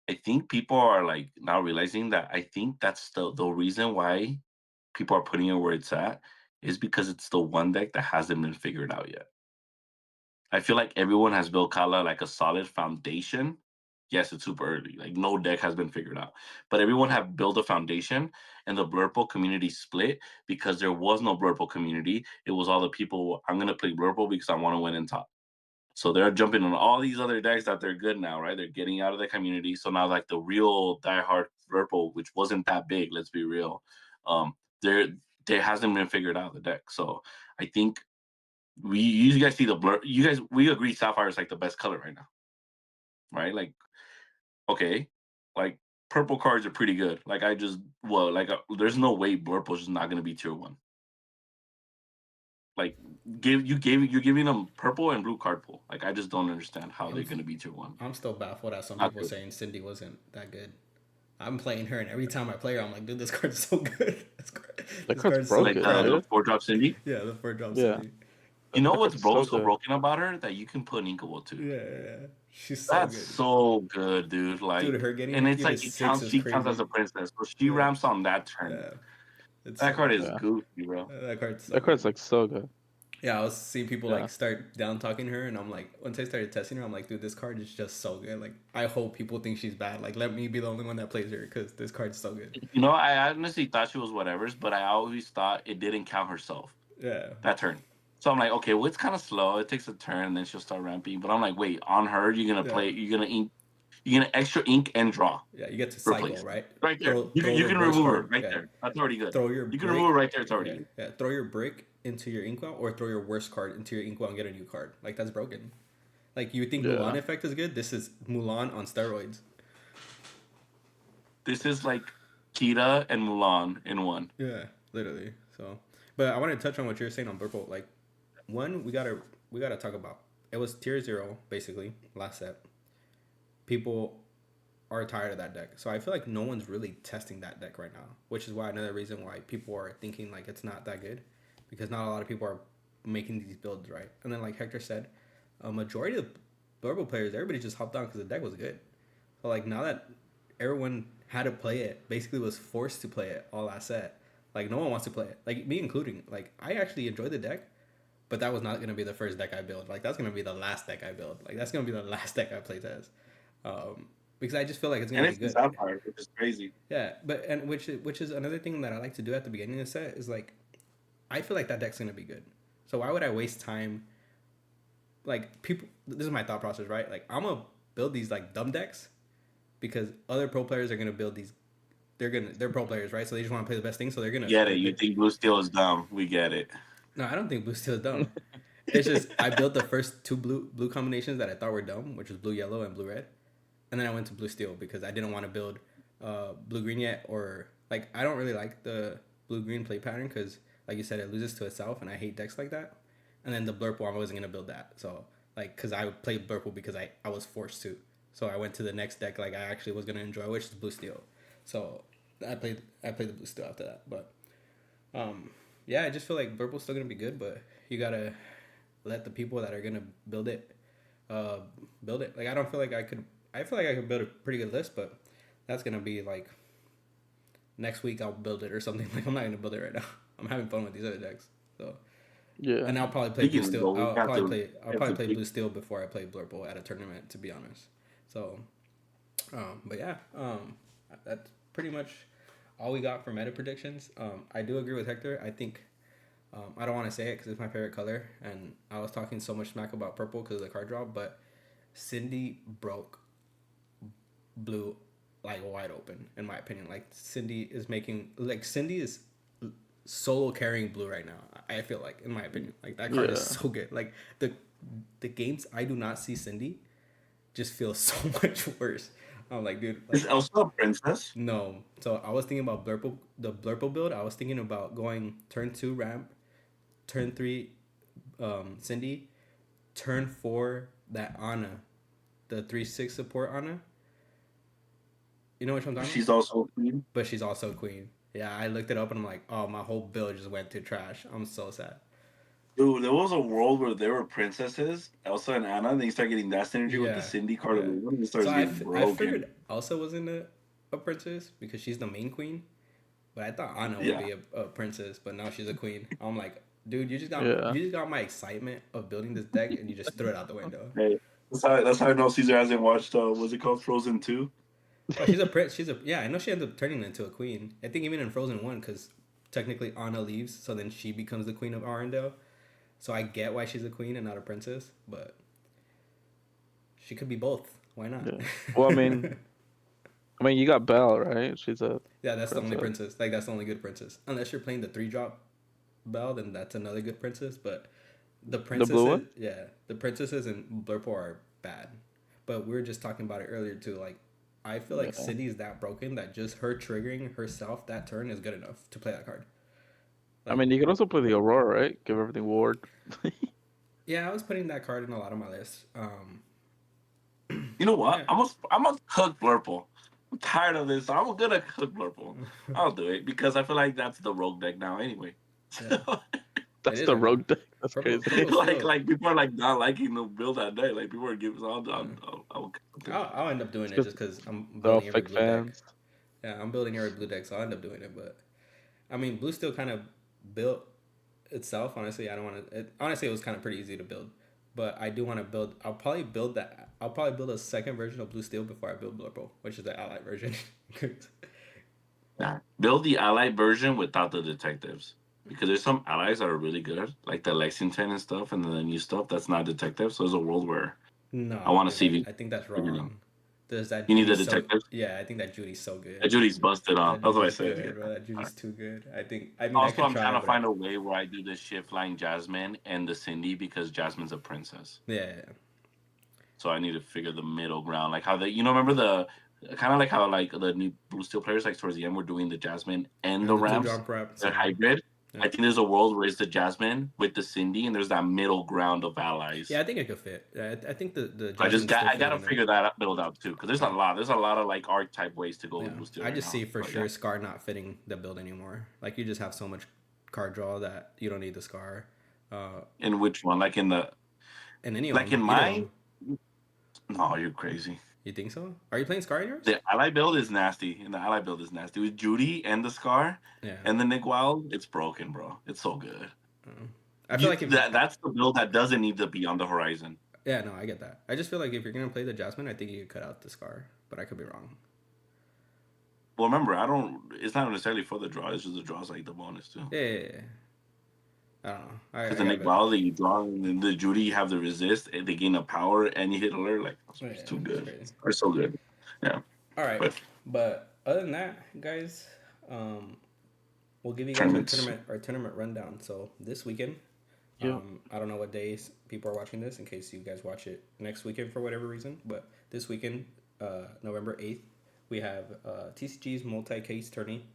I think people are like now realizing that I think that's the reason why people are putting it where it's at is because it's the one deck that hasn't been figured out yet. I feel like everyone has built Kala like a solid foundation. Yes, it's super early. Like no deck has been figured out, but everyone have built a foundation, and the Blurple community split because there was no Blurple community. It was all the people. I'm gonna play Blurple because I want to win in top. So they're jumping on all these other decks that they're good now, right? They're getting out of the community. So now like the real diehard Purple, which wasn't that big, let's be real, there there hasn't been figured out the deck. So I think you guys see the blur. You guys we agree Sapphire is like the best color right now, right? Like okay, like purple cards are pretty good. Like I just there's no way Blurple's just not gonna be tier one. Like you're giving them purple and blue card pool. Like I just don't understand how they're I'm gonna be tier one. I'm still baffled at some Not people good. saying Cindy wasn't that good. I'm playing her, and every time I play her, I'm like, dude, this card's so good. That This card's card's so Like broken, good. the dude. 4-drop Cindy. Yeah, the four drop Yeah, Cindy. You know that what's card's so so good. broken about her that you can put Inkable too. Yeah, yeah, yeah. She's so That's good. so good, dude. Dude, Like, her getting and it's Nikki to like it six counts. is She counts as crazy. a princess, so she Yeah, ramps on that turn. yeah. It's That so card good. is Yeah, goofy, bro. That card's so that card's good. like so good. Yeah, I was seeing people Yeah, like start down talking her, and I'm like, once I started testing her, I'm like, dude, this card is just so good. Like, I hope people think she's bad. Like, let me be the only one that plays her because this card's so good. You know, I honestly thought she was whatever's, but I always thought it didn't count herself Yeah, that turn. So I'm like, okay, well, it's kind of slow. It takes a turn, and then she'll start ramping. But I'm like, wait, on her, you're gonna yeah, play, you're gonna extra ink and draw, yeah. You get to cycle, replace right? right there. Throw You the can burst remove her card. right Yeah, there. That's already good. throw your You can remove her brick. right there. It's already Yeah, good. yeah. Throw your brick into your inkwell, or throw your worst card into your inkwell and get a new card. Like that's broken. Like you think Mulan yeah. effect is good? This is Mulan on steroids. This is like Kita and Mulan in one. Yeah, literally. So, but I want to touch on what you're saying on purple. Like, one we gotta talk about. It was tier zero basically last set. People are tired of that deck, so I feel like no one's really testing that deck right now, which is why another reason why people are thinking like it's not that good, because not a lot of people are making these builds right. And then like Hector said, a majority of purple players, everybody just hopped on because the deck was good. So like now that everyone had to play it, basically was forced to play it all last set. Like no one wants to play it. Like me including. Like I actually enjoy the deck, but that was not gonna be the first deck I build. Like that's gonna be the last deck I build. Like that's gonna be the last deck I play test. Because I just feel like it's gonna And be it's the good. Sapphire, which is crazy. Yeah, but and which is another thing that I like to do at the beginning of the set is like I feel like that deck's gonna be good. So why would I waste time? Like people, this is my thought process, right? Like I'm gonna build these like dumb decks because other pro players are gonna build these. They're pro players, right? So they just want to play the best thing. So they're gonna. Get it? You think Blue Steel is dumb? We get it. No, I don't think blue steel is dumb. It's just I built the first two blue combinations that I thought were dumb, which was blue yellow and blue red, and then I went to blue steel because I didn't want to build blue green yet, or like I don't really like the blue green play pattern because like you said it loses to itself, and I hate decks like that. And then the blurple I wasn't gonna build that, so like because I played blurple because I was forced to, so I went to the next deck like I actually was gonna enjoy, which is blue steel. So I played the blue steel after that, but yeah, I just feel like blurple's still gonna be good, but you gotta let the people that are gonna uh, build it. Like I don't feel like I could. I feel like I could build a pretty good list, but that's gonna be like next week. I'll build it or something. Like I'm not gonna build it right now. I'm having fun with these other decks. So Yeah. and I'll probably play blue Speaking of steel. gold, we have to. I'll Have probably to play pick. blue steel before I play blurple at a tournament. To be honest. So, but yeah, that's pretty much all we got for meta predictions. I do agree with Hector. I think I don't want to say it because it's my favorite color, and I was talking so much smack about purple because of the card draw, but Cindy broke blue like wide open in my opinion. Like Cindy is solo carrying blue right now. I feel like in my opinion, like that card is Yeah. so good. Like the games I do not see Cindy just feel so much worse. I'm like, dude, Is like Elsa a princess? no. So I was thinking about the Blurple build. I was thinking about going turn two ramp, turn three, Cindy, turn four that Anna, the 3/6 support Anna. You know what I'm talking about? She's also a queen. But she's also queen. Yeah, I looked it up and I'm like, oh, my whole build just went to trash. I'm so sad. Dude, there was a world where there were princesses, Elsa and Anna, and then you start getting that synergy with the Yeah, Cindy card, yeah. and it So starts getting I broken. figured Elsa wasn't a princess because she's the main queen. But I thought Anna would Yeah. be a princess, but now she's a queen. I'm like, dude, Yeah. you just got my excitement of building this deck and you just threw it out the window. Hey, that's how I know Caesar hasn't watched, what's it called, Frozen 2? Oh, she's a prince. Yeah. I know she ends up turning into a queen. I think even in Frozen One, because technically Anna leaves, so then she becomes the queen of Arendelle. So I get why she's a queen and not a princess, but she could be both. Why not? Yeah. Well, I mean, you got Belle, right? She's a Yeah, that's the only princess. princess. Like that's the only good princess. Unless you're playing the 3-drop Belle, then that's another good princess. But the The blue princesses, one? yeah, the princesses in Blurple are bad. But we were just talking about it earlier too. Like, I feel like Yeah. Cindy is that broken that just her triggering herself that turn is good enough to play that card. I Like, mean, you can also play the Aurora, right? Give everything ward. yeah, I was putting that card in a lot of my lists. You know what? Yeah. I'm a cook Blurple. I'm tired of this. I'm gonna cook Blurple. I'll do it because I feel like that's the rogue deck now anyway. Yeah. That's is the right now. rogue deck. That's Purple, crazy. purple's like still. like people are like not liking the build that day. Like people are giving. So I'll end up doing It's it 'cause just because I'm they're all building every fake blue deck. fans. Yeah, I'm building every blue deck, so I'll end up doing it. But I mean, blue still kind of built itself. Honestly, I don't want to. Honestly, it was kind of pretty easy to build. But I do want to build. I'll probably build that. I'll probably build a second version of blue steel before I build Blurple, which is the allied version. yeah. Build the allied version without the detectives because there's some allies that are really good, like the Lexington and stuff, and then the new stuff that's not detective. So there's a world where I No, want to dude, see if I think that's you know wrong. There's that you need the Judy's so detectives. yeah. I think that Judy's so good. Judy's busted off. That That's what I Judy's said. good, bro. That Yeah. Judy's too good. I mean, I Also, could I'm trying try, to but find a way where I do the shift flying Jasmine and the Cindy because Jasmine's a princess. yeah. So I need to figure the middle ground, like how remember the kind of like how like the new Blue Steel players like towards the end were doing the Jasmine and the And the two ramps, drop reps. the Yeah. hybrid. Yeah. I think there's a world where it's the Jasmine with the Cindy, and there's that middle ground of allies. Yeah, I think it could fit. Yeah, I think the So Jasmine's still I fitting gotta in there. figure that build out too, because Yeah. there's a lot of like archetype ways to go Yeah, with Blue Steel I right just now. see for But sure yeah, Scar not fitting the build anymore. Like you just have so much card draw that you don't need the Scar. in which one? Like in the And any of like them, in either of my them. no, you're crazy. You think so? Are you playing Scar in yours? The ally build is nasty, and the ally build is nasty with Judy and the Scar Yeah. and the Nick Wild. It's broken, bro. It's so good. Uh, I feel like if That's the build that doesn't need to be on the horizon. yeah, no, I get that. I just feel like if you're gonna play the Jasmine, I think you could cut out the Scar, but I could be wrong. Well, remember, I don't. It's not necessarily for the draw. It's just the draw's like the bonus too. Yeah, yeah, yeah. I don't know. Because I the got a Nick bit. Bala that you draw, and then the Judy you have the resist, and they gain a power, and you hit alert. Like Yeah, it's too it's good. crazy. It's so good. Yeah, All right, but but other than that, guys, um, we'll give you guys tournaments. our tournament rundown. So this weekend, Yeah. I don't know what days people are watching this in case you guys watch it next weekend for whatever reason, but this weekend, November 8th, we have TCG's multi-case tourney.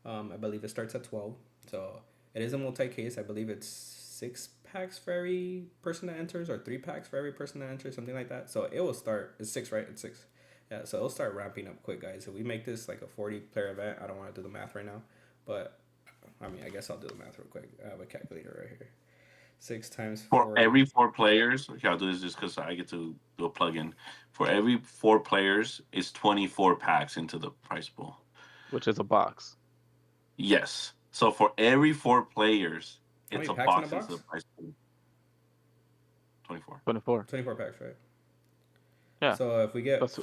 I believe it starts at 12. So it is a multi-case. I believe it's 6 packs for every person that enters or 3 packs for every person that enters, something like that. So it will start, it's 6, right? It's 6. Yeah, so it'll start ramping up quick, guys. If we make this like a 40-player event, I don't want to do the math right now, but I mean, I guess I'll do the math real quick. I have a calculator right here. 6 times For 40. every 4 players, okay, I'll do this just because I get to do a plug-in. For every 4 players, it's 24 packs into the prize pool. Which is a box. Yes. So for every 4 players, How it's many a packs in a box into the box? prize pool. 24. 24. 24 packs, right? Yeah. So That's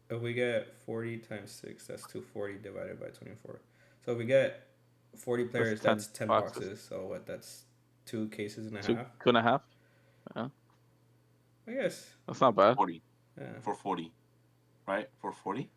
if we get 40 times 6, that's 240 divided by 24. So if we get 40 players, 10 that's 10 boxes. boxes. So what? That's 2 cases and a Two, half. 2.5. Yeah. I guess. That's not bad. 40. Yeah. For 40. Right? For 40?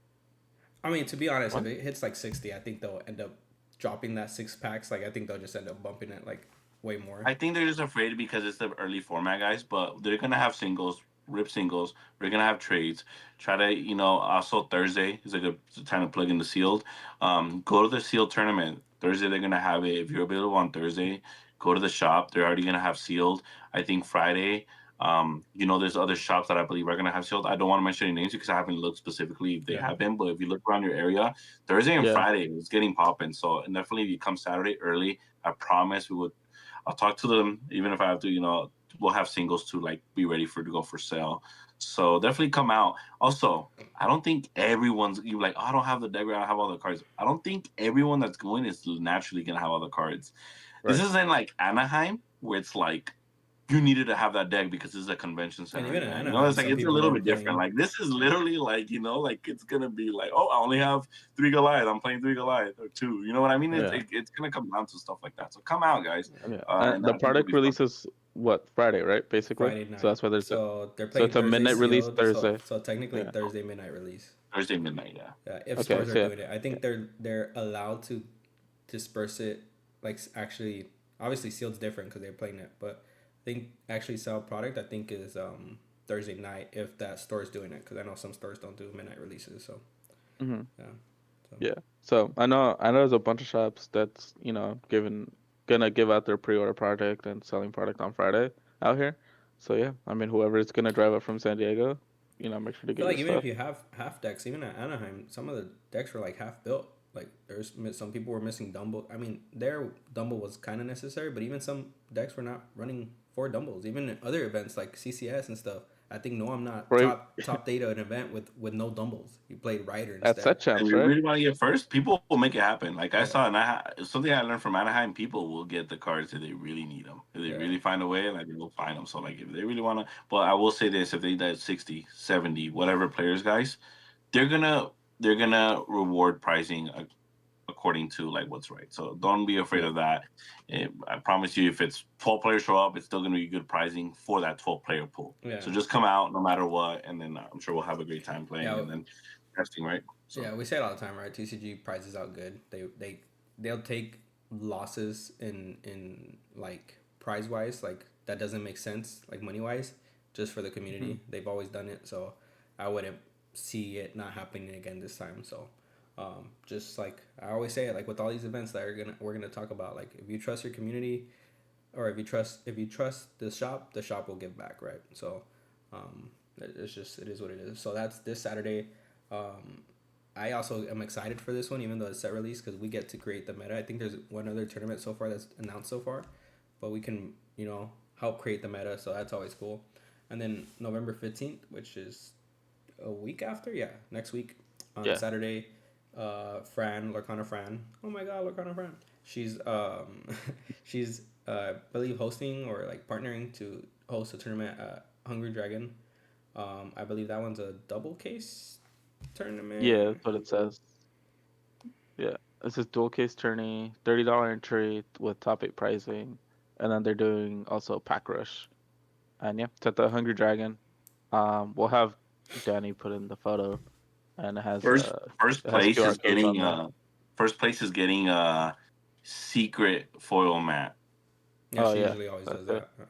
I mean, to be honest, What? if it hits like 60, I think they'll end up dropping that 6 packs. Like, I think they'll just end up bumping it like way more. I think they're just afraid because it's the early format, guys. But they're gonna have singles, rip singles. We're gonna have trades. Try to, also Thursday is a good time to plug in the sealed. Go to the sealed tournament Thursday. They're gonna have it. If you're available on Thursday, go to the shop. They're already gonna have sealed. I think Friday. There's other shops that I believe are gonna have sealed. I don't want to mention any names because I haven't looked specifically if they Yeah. have them. But if you look around your area, Thursday and Yeah. Friday it's getting popping. So definitely, if you come Saturday early, I promise we would. I'll talk to them, even if I have to, we'll have singles to like be ready to go for sale. So definitely come out. Also, I don't think everyone's you like, oh, I don't have the deck, I don't have all the cards. I don't think everyone that's going is naturally gonna have all the cards. This Right. isn't like Anaheim where it's like you needed to have that deck because this is a convention And center even in event. Anaheim, It's like some it's a people little are bit different. playing. Like this is literally like like it's gonna be like, oh, I only have 3 Goliath. I'm playing 3 Goliath or 2. You know what I mean? Yeah. It's gonna come down to stuff like that. So come out, guys. Yeah. And The I think it'll product be fun. releases what, Friday, right? Basically. Friday So night. that's why there's a So they're so playing it's a Thursday midnight release sealed. So Thursday. technically Yeah. Thursday midnight release. Thursday midnight. Yeah. Yeah, if Okay. stores are So yeah. doing it, I think they're allowed to disperse it. Like actually, obviously sealed's different because they're playing it, but I think actually sell product. I think is Thursday night if that store is doing it because I know some stores don't do midnight releases. So Hmm. yeah, so Yeah. So I know there's a bunch of shops that's gonna give out their pre-order product and selling product on Friday out here. So yeah, I mean whoever is gonna drive up from San Diego, make sure to I feel get your like even if stuff. you have half decks, even at Anaheim, some of the decks were like half built. Like there's some people were missing Dumble. I mean, their Dumble was kind of necessary, but even some decks were not running 4 Dumbles. Even in other events like CCS and stuff, I think no, I'm not For top data an event with no Dumbles. You played Ryder at instead. set And champs, you right? really want to get first, people will make it happen. Like I Yeah, saw, something I learned from Anaheim, people will get the cards if they really need them. If they yeah, really find a way, like they will find them. So like if they really want to, but I will say this: if they did 60, 70, whatever players, guys, they're gonna they're gonna reward pricing according to like what's right. So don't be afraid Yeah. of that. I promise you, if it's 12 players show up, it's still going to be good pricing for that 12-player pool. yeah, So just come out no matter what, and then I'm sure we'll have a great time playing yeah. and then testing, right? So Yeah, we say it all the time, right? TCG prices out good. They'll take losses in like prize wise, like that doesn't make sense, like money wise, just for the Hmm. community. They've always done it, so I wouldn't see it not happening again this time. So, just like I always say, it like with all these events that we're gonna talk about, like if you trust your community, or if you trust the shop will give back, right? So, it's just it is what it is. So that's this Saturday. Um, I also am excited for this one, even though it's set release, because we get to create the meta. I think there's one other tournament so far that's announced so far, but we can help create the meta, so that's always cool. And then November 15th, which is a week after, yeah, next week on Yeah. Saturday, Lorcana Fran. Oh my God, Lorcana Fran. She's she's I believe hosting or like partnering to host a tournament at Hungry Dragon. I believe that one's a double case Yeah, tournament. that's what it says. Yeah, it says dual case tourney, $30 entry with top 8 pricing, and then they're doing also pack rush. And yeah, it's at the Hungry Dragon. We'll have Danny put in the photo, and First first it has place QR is codes on getting there. secret foil mat. Yeah, Oh she yeah, usually always that's does it. that.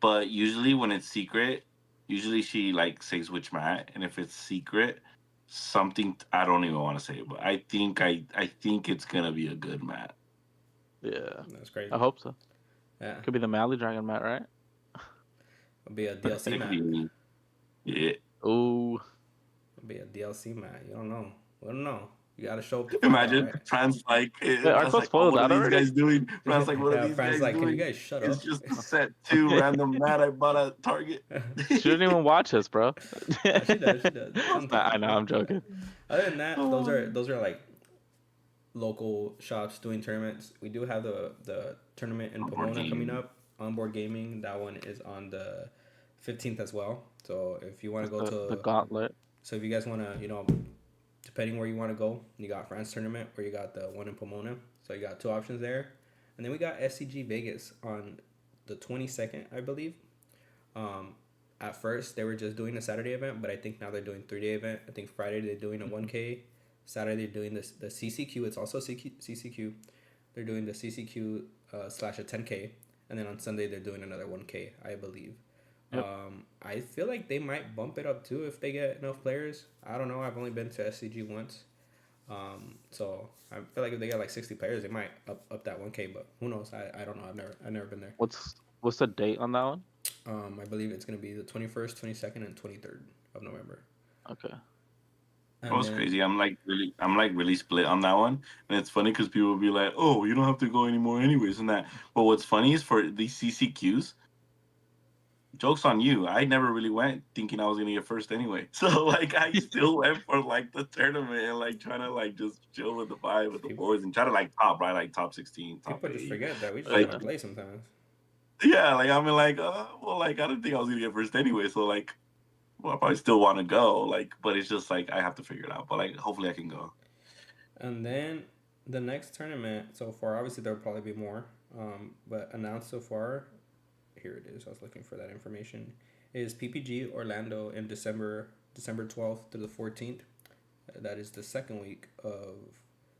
But usually when it's secret, usually she like says which mat, and if it's secret, something I don't even want to say, but I think it's gonna be a good mat. Yeah, That's I crazy. hope so. Yeah, Could be the Mally Dragon mat, right? it'll be a And DLC it could mat. be yeah. Ooh, It'll be a DLC mat. You don't know. We don't know. You gotta show up to find out, Imagine right? wait, aren't Fran's those like, oh, foiled what are out these already? guys doing? Fran's like, what are Yeah, these Fran's guys like, can you doing? guys shut It's up? just a set two random mat I bought at Target. She didn't even watch us, bro. She does. She does I sometimes. know, I'm But joking. other than that, those Oh. are those are like local shops doing tournaments. We do have the tournament in On board Pomona coming game. up. Onboard Gaming. That one is on the 15th as well. So if you want to That's go the to, gauntlet. so if you guys want to, depending where you want to go, you got France tournament or you got the one in Pomona. So you got two options there, and then we got SCG Vegas on the 22nd, I believe. Um, at first they were just doing a Saturday event, but I think now they're doing 3 day event. I think Friday they're doing a 1K. Saturday they're doing the CCQ. It's also CCQ. They're doing the CCQ slash a 10K, and then on Sunday they're doing another 1K, I believe. Yep. I feel like they might bump it up too if they get enough players. I don't know. I've only been to SCG once, so I feel like if they get like 60 players, they might up that 1K. But who knows? I don't know. I've never been there. What's the date on that one? I believe it's gonna be the 21st, 22nd, and 23rd of November. Okay. That And was then crazy. I'm like really split on that one, and it's funny because people will be like, "Oh, you don't have to go anymore, anyways," and that. But what's funny is for these CCQs, jokes on you. I never really went thinking I was gonna get first anyway. So like, I still went for like the tournament and like trying to like just chill with the vibe with the people boys and try to like top right, like top 16, top people just 8. forget that we just Like want to play sometimes. yeah, like I mean like, well, like I didn't think I was gonna get first anyway. So like, well, I probably still want to go. Like, but it's just like I have to figure it out. But like, hopefully I can go. And then the next tournament so far, obviously there'll probably be more, but announced so far. Here it is. I was looking for that information. Is PPG Orlando in December 12th to the 14th. That is the second week of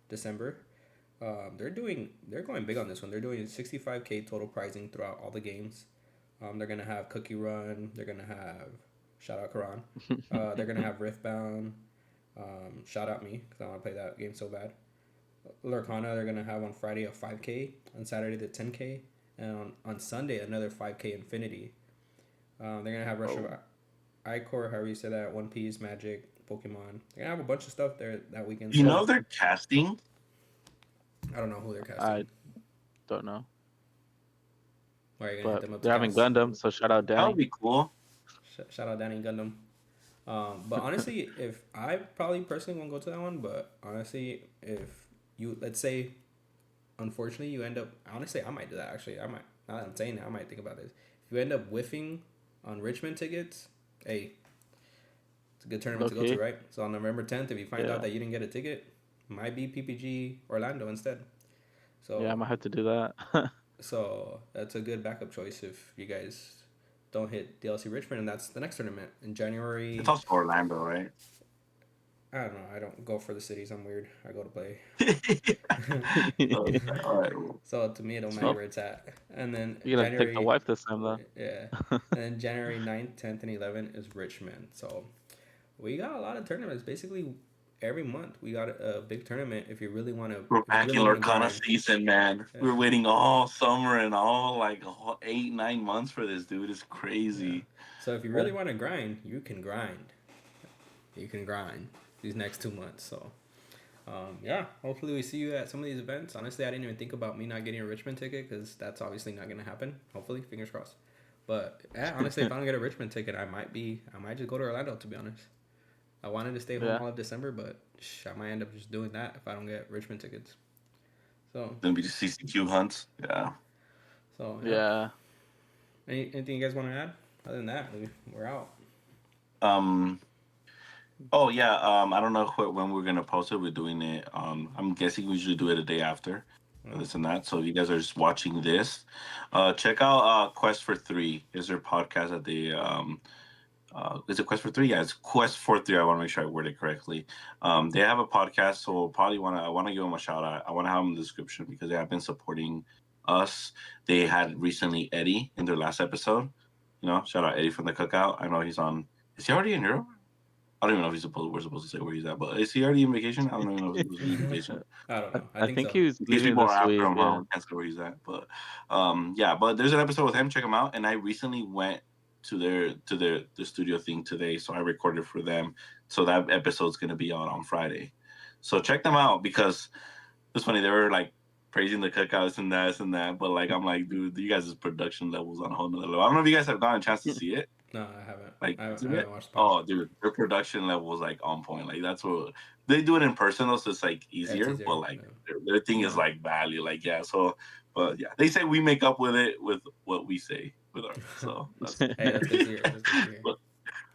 December. They're going big on this one. They're doing 65K total pricing throughout all the games. They're gonna have Cookie Run. They're gonna have shout out Karan. They're gonna have Riftbound. Shout out me because I want to play that game so bad. Lorcana they're gonna have on Friday a 5K, on Saturday the 10K, and on Sunday another 5K Infinity. They're gonna have Rush of Oh, Icor, however you say that, One Piece, Magic, Pokemon. They're gonna have a bunch of stuff there that weekend. You So know they're casting. I don't know who they're casting. I don't know, Why are you gonna hit but them up to they're having cast? Gundam, so shout out That would Danny. be cool. Shout out Danny Gundam. But honestly, if I probably personally won't go to that one, but honestly, if you let's say, unfortunately, you end up honestly, I might do that actually. I might now that I'm saying that, I might think about this. If you end up whiffing on Richmond tickets, hey, it's a good tournament to go to, Okay. right? So on November 10th, if you find out Yeah. that you didn't get a ticket, might be PPG Orlando instead. Yeah, I So might have to do that. so that's a good backup choice if you guys don't hit DLC Richmond, and that's the next tournament in It's January. also Orlando, right? I don't know. I don't go for the cities. I'm weird. I go to play. Okay, all right. So to me, it don't matter Well, where it's at. And then you're gonna take the January, wife this time though. yeah. And then January 9th, 10th, and 11th is Richmond. So we got a lot of tournaments. Basically, every month we got a big tournament. If you really want to, We're if you back in really want to Lorcana grind. season, man. Yeah. We were waiting all summer and all like 8, 9 months for this, dude. It's Yeah. crazy. So if you really want to grind, you can grind. You can grind these next 2 months. So yeah, hopefully we see you at some of these events. Honestly, I didn't even think about me not getting a Richmond ticket because that's obviously not going to happen. Hopefully, fingers crossed. But yeah, honestly, if I don't get a Richmond ticket, I might just go to Orlando. To be honest, I wanted to stay home Yeah. all of December, but I might end up just doing that if I don't get Richmond tickets. So Gonna be the CCQ hunts. Yeah. So yeah. Yeah. Anything you guys want to add? Other than that, we're out. Um. Oh yeah. I don't know when we're gonna post it. We're doing it. I'm guessing we usually do it a day after. Oh, This and that. So if you guys are just watching this, check out Quest for Three. Is their podcast that they is it Quest for Three? Yeah, it's Quest for Three. I want to make sure I word it correctly. They have a podcast, so probably I want to give them a shout out. I want to have them in the description because they have been supporting us. They had recently Eddie in their last episode. Shout out Eddie from the Cookout. I know he's on. Is he already in Europe? I don't even know if we're supposed to say where he's at, but is he already on vacation? I don't even know if he was on vacation. I don't I, know. I I think think so. he was In case leaving people are this after week. him, Yeah. I can't say where he's at. But yeah, but there's an episode with him. Check him out. And I recently went to the studio thing today, so I recorded for them. So that episode's gonna be out on Friday. So check them out because it's funny. They were like praising the cookouts and that, but like I'm like, dude, you guys' production levels on a whole nother level. I don't know if you guys have gotten a chance to see it. No, I haven't. Like, I haven't watched the pod. oh, dude, their production level is like on point. Like, that's what they do it in person, though, so it's like Yeah, it's easier. But easier. like, Yeah. their thing is No. like value. Like, yeah. So, but yeah, they say we make up with it with what we say with our. So that's. Hey, that's good to hear. That's good to hear. But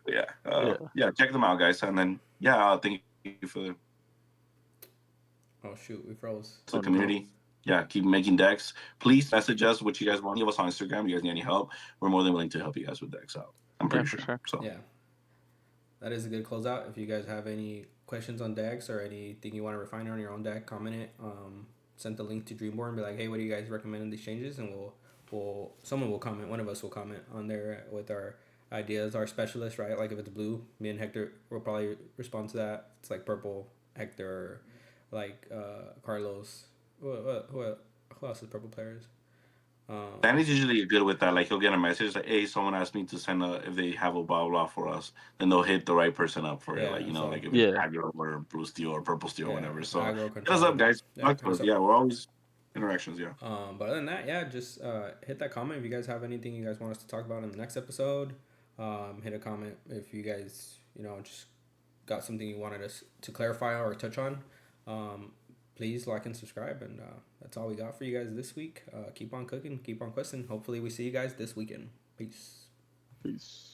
yeah, Yeah. yeah, check them out, guys, and then yeah, thank you for Oh shoot, we froze. the Oh no. community. Yeah, keep making decks. Please message us what you guys want. Give us on Instagram. You guys need any help? We're more than willing to help you guys with decks out. I'm Yeah, pretty for sure. sure. So. Yeah, that is a good closeout. If you guys have any questions on decks or anything you want to refine on your own deck, comment it. Send the link to Dreamborn and be like, hey, what do you guys recommend in these changes? And someone will comment. One of us will comment on there with our ideas. Our specialist, right? Like if it's blue, me and Hector will probably respond to that. If it's like purple, Hector, like Carlos. Who else is purple players? Danny's usually good with that. Like he'll get a message like, "Hey, someone asked me to send if they have a blah blah for us." Then they'll hit the right person up for it. Like Yeah, so like if it's Yeah. aggro or blue steel or purple steel or yeah, whatever. So aggro hit us up, control. guys. Yeah, Talk hit to us us. up. Yeah, we're always interactions. Yeah. But other than that, yeah, just hit that comment if you guys have anything you guys want us to talk about in the next episode. Hit a comment if you guys, just got something you wanted us to clarify or touch on. Please like and subscribe, and that's all we got for you guys this week. Keep on cooking, keep on questing. Hopefully, we see you guys this weekend. Peace. Peace.